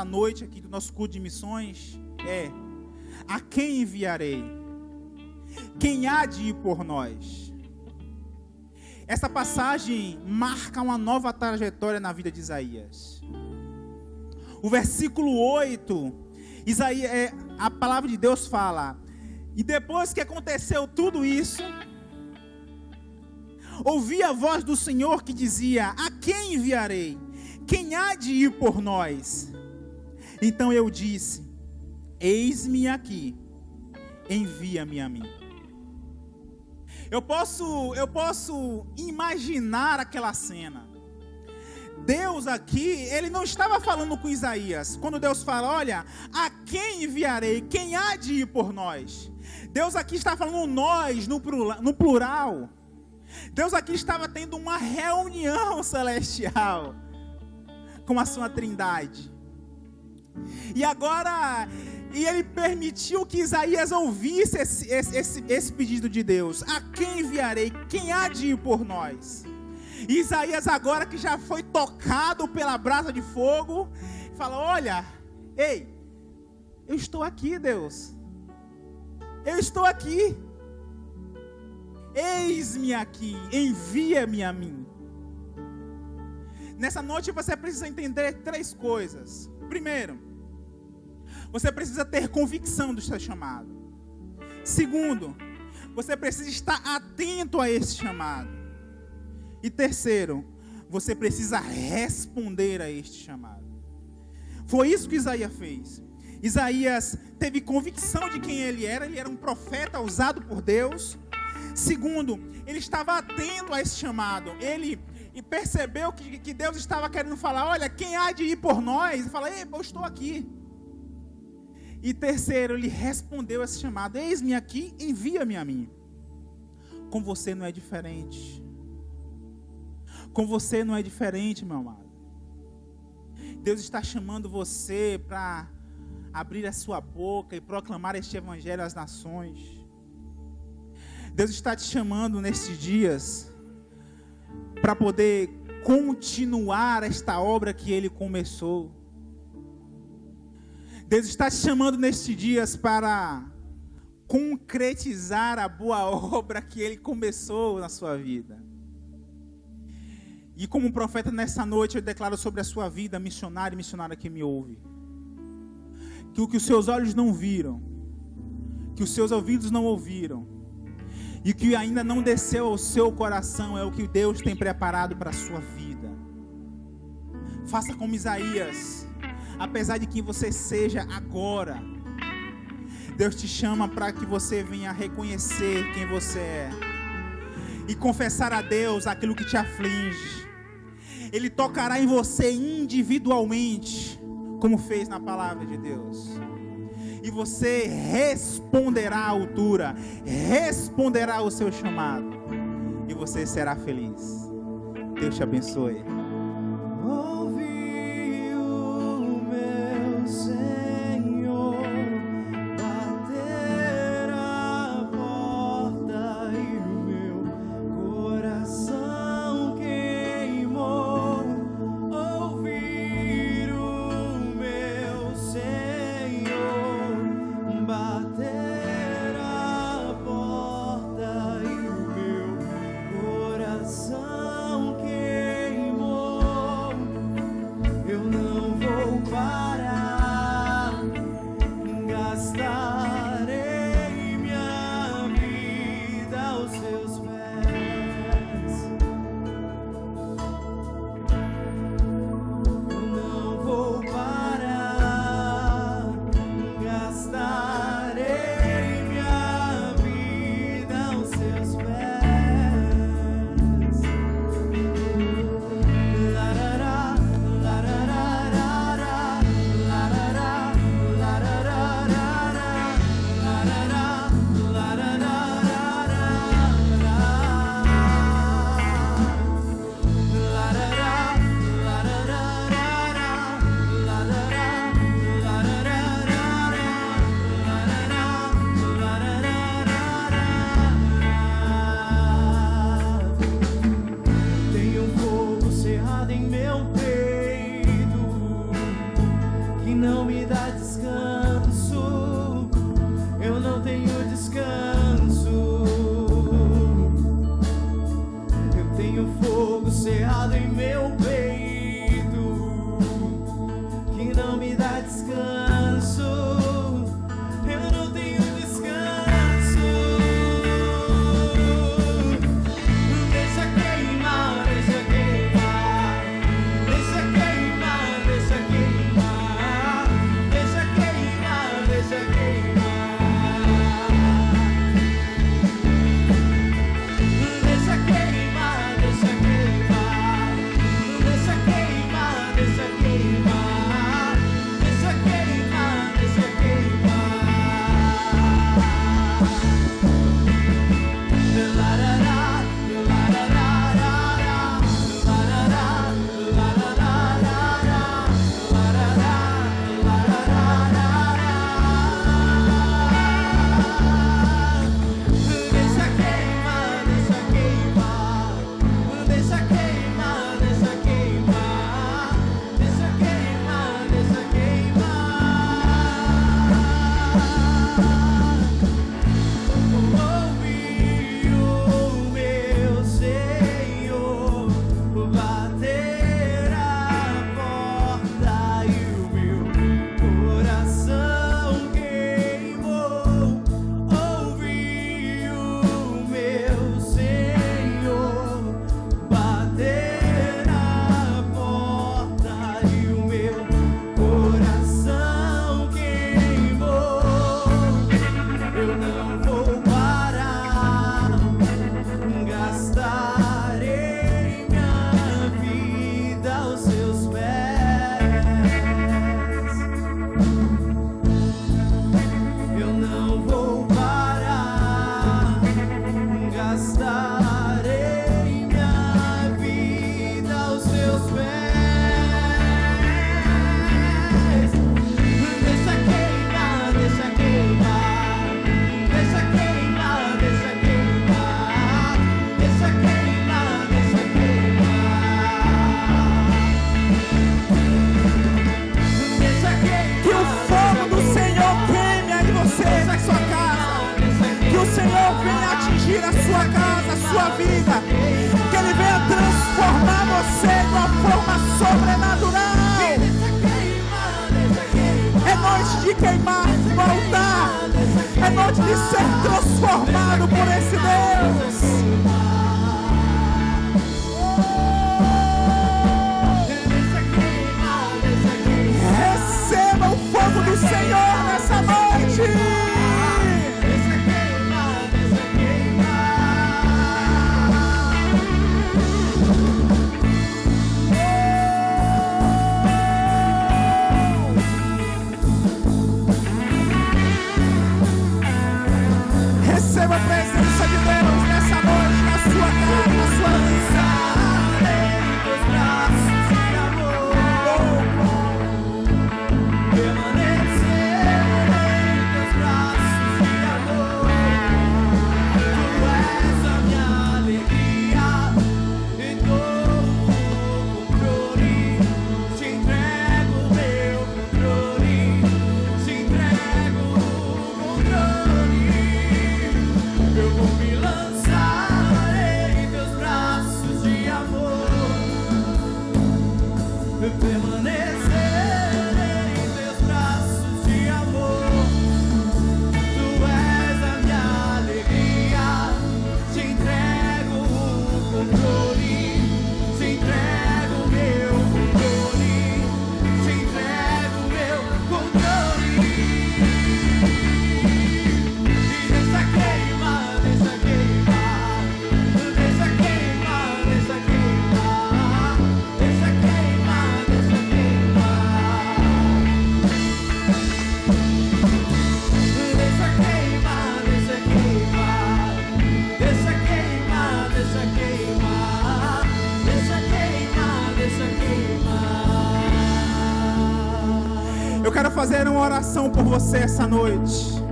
S2: noite aqui, do nosso culto de missões é: a quem enviarei? Quem há de ir por nós? Essa passagem marca uma nova trajetória na vida de Isaías. O versículo 8, a palavra de Deus fala: e depois que aconteceu tudo isso, ouvi a voz do Senhor que dizia: a quem enviarei? Quem há de ir por nós? Então eu disse: eis-me aqui, envia-me a mim. Eu posso imaginar aquela cena. Deus aqui, Ele não estava falando com Isaías. Quando Deus fala: olha, a quem enviarei? Quem há de ir por nós? Deus aqui está falando nós, no plural. Deus aqui estava tendo uma reunião celestial com a sua trindade. E agora, Ele permitiu que Isaías ouvisse esse pedido de Deus: a quem enviarei? Quem há de ir por nós? E Isaías, agora que já foi tocado pela brasa de fogo, fala: olha, ei, eu estou aqui, Deus, eu estou aqui, eis-me aqui, envia-me a mim. Nessa noite você precisa entender 3 coisas. Primeiro, você precisa ter convicção do seu chamado. Segundo, você precisa estar atento a esse chamado. E terceiro, você precisa responder a este chamado. Foi isso que Isaías fez. Isaías teve convicção de quem ele era um profeta usado por Deus. Segundo, ele estava atento a esse chamado. Ele percebeu que Deus estava querendo falar: olha, quem há de ir por nós? Ele fala: ei, eu estou aqui. E terceiro, ele respondeu a esse chamado: eis-me aqui, envia-me a mim. Com você não é diferente. Com você não é diferente, meu amado. Deus está chamando você para abrir a sua boca e proclamar este evangelho às nações. Deus está te chamando nestes dias para poder continuar esta obra que Ele começou. Deus está te chamando nestes dias para concretizar a boa obra que Ele começou na sua vida. E como profeta nessa noite eu declaro sobre a sua vida, missionário e missionária que me ouve, que o que os seus olhos não viram, que os seus ouvidos não ouviram, e o que ainda não desceu ao seu coração é o que Deus tem preparado para a sua vida. Faça como Isaías. Apesar de quem você seja agora, Deus te chama para que você venha reconhecer quem você é e confessar a Deus aquilo que te aflige. Ele tocará em você individualmente, como fez na palavra de Deus. E você responderá à altura, responderá ao seu chamado, e você será feliz. Deus te abençoe.
S1: Ouvi o meu Senhor bater a porta e o meu coração queimou. Ouvir o meu Senhor bater a porta e o meu coração queimou. Eu não vou parar, gastarei minha vida aos seus pés. Eu não vou parar, gastarei minha vida aos seus pés. Larará, lararararara, larará, lararararara, larará, lararararara, larará, tenho um fogo cerrado em meu peito que não me dá descanso. Eu não tenho descanso. Eu tenho fogo cerrado em meu peito que não me dá descanso. Eu não tenho descanso. Deixa queimar, deixa queimar, deixa queimar, deixa queimar, deixa queimar, deixa queimar, deixa queimar, deixa queimar, deixa queimar, deixa queimar, deixa queimar, deixa queimar. Larará, lararararara, larará, lararararara, larará, lararararara. Deixa queimar, deixa queimar, deixa queimar, deixa queimar, deixa queimar, deixa queimar. Ouvi o meu Senhor bater a porta e o meu coração queimou. Ouvi o meu Senhor bater a porta e o meu coração queimou. Eu não vou parar, gastarei minha vida aos seus pés. Eu não vou parar, gastarei minha vida aos seus pés. Deixa queimar, deixa queimar, deixa queimar, deixa queimar, deixa queimar, deixa queimar. Deixa queimar.
S3: Que o fogo do Senhor queime aí você, na sua casa. Que o Senhor venha atingir a sua casa, a sua vida. Que Ele venha transformar você.
S2: Fazer uma oração por você essa noite.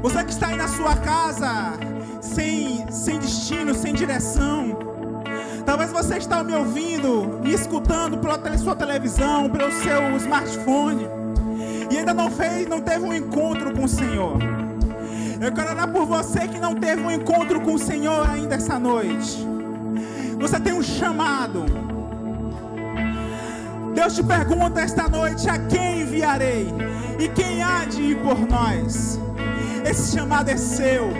S2: Você que está aí na sua casa sem destino, sem direção. Talvez você está me ouvindo, me escutando pela sua televisão, pelo seu smartphone, e ainda não teve um encontro com o Senhor. Eu quero orar por você que não teve um encontro com o Senhor ainda essa noite. Você tem um chamado. Deus te pergunta esta noite: a quem enviarei? E quem há de ir por nós? Esse chamado é seu.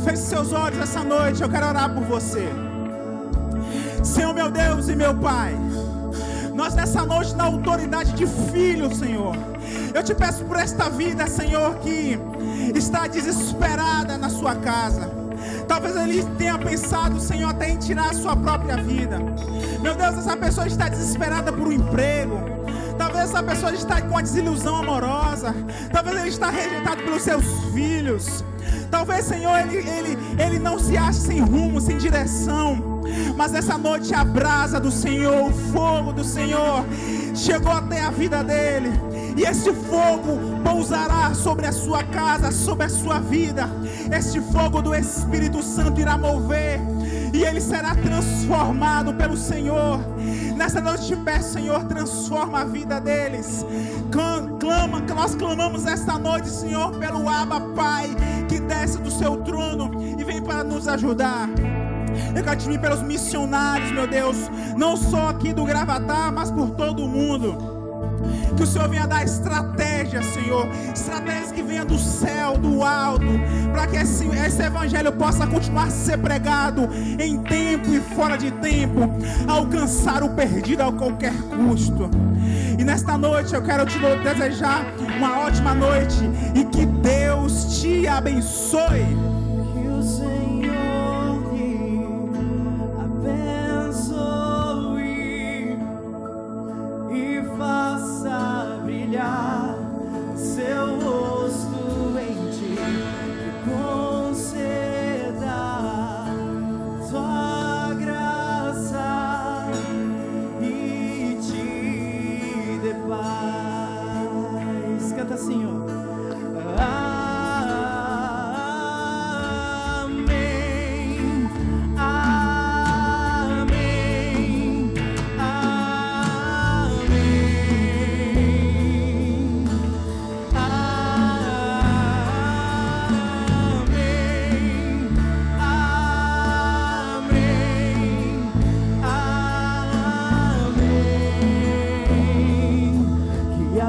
S2: Feche seus olhos essa noite, eu quero orar por você. Senhor, meu Deus e meu Pai, nós nessa noite, na autoridade de filho, Senhor, eu te peço por esta vida, Senhor, que está desesperada na sua casa. Talvez ele tenha pensado, Senhor, até em tirar a sua própria vida. Meu Deus, essa pessoa está desesperada por um emprego. Talvez essa pessoa está com uma desilusão amorosa. Talvez ele está rejeitado pelos seus filhos. Talvez, Senhor, ele não se ache sem rumo, sem direção. Mas essa noite a brasa do Senhor, o fogo do Senhor chegou até a vida dele. E este fogo pousará sobre a sua casa, sobre a sua vida. Este fogo do Espírito Santo irá mover, e ele será transformado pelo Senhor. Nessa noite te peço, Senhor, transforma a vida deles. Nós clamamos esta noite, Senhor, pelo Abba Pai, que desce do seu trono e vem para nos ajudar. Eu quero te pedir pelos missionários, meu Deus, não só aqui do Gravatar, mas por todo o mundo. Que o Senhor venha dar estratégias, Senhor, estratégias que venham do céu, do alto, para que esse evangelho possa continuar a ser pregado em tempo e fora de tempo, alcançar o perdido a qualquer custo. E nesta noite eu quero te desejar uma ótima noite e que Deus te abençoe.
S3: Que o Senhor te abençoe e faça brilhar seu rosto em ti, e conceda sua graça e te dê paz. Canta assim, ó.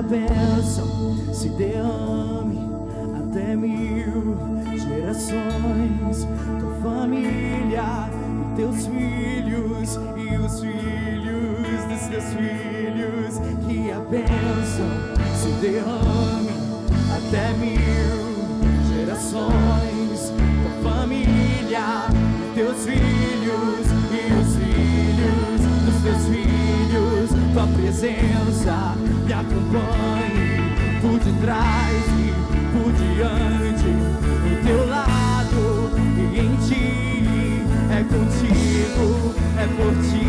S3: Bênção se derrame até 1000 gerações, tua família e teus filhos e os filhos dos teus filhos. Que a bênção se derrame até 1000 gerações, tua família e teus filhos e os filhos dos teus filhos. Tua presença me acompanhe por detrás e por diante, do teu lado e em ti. É contigo, é por ti.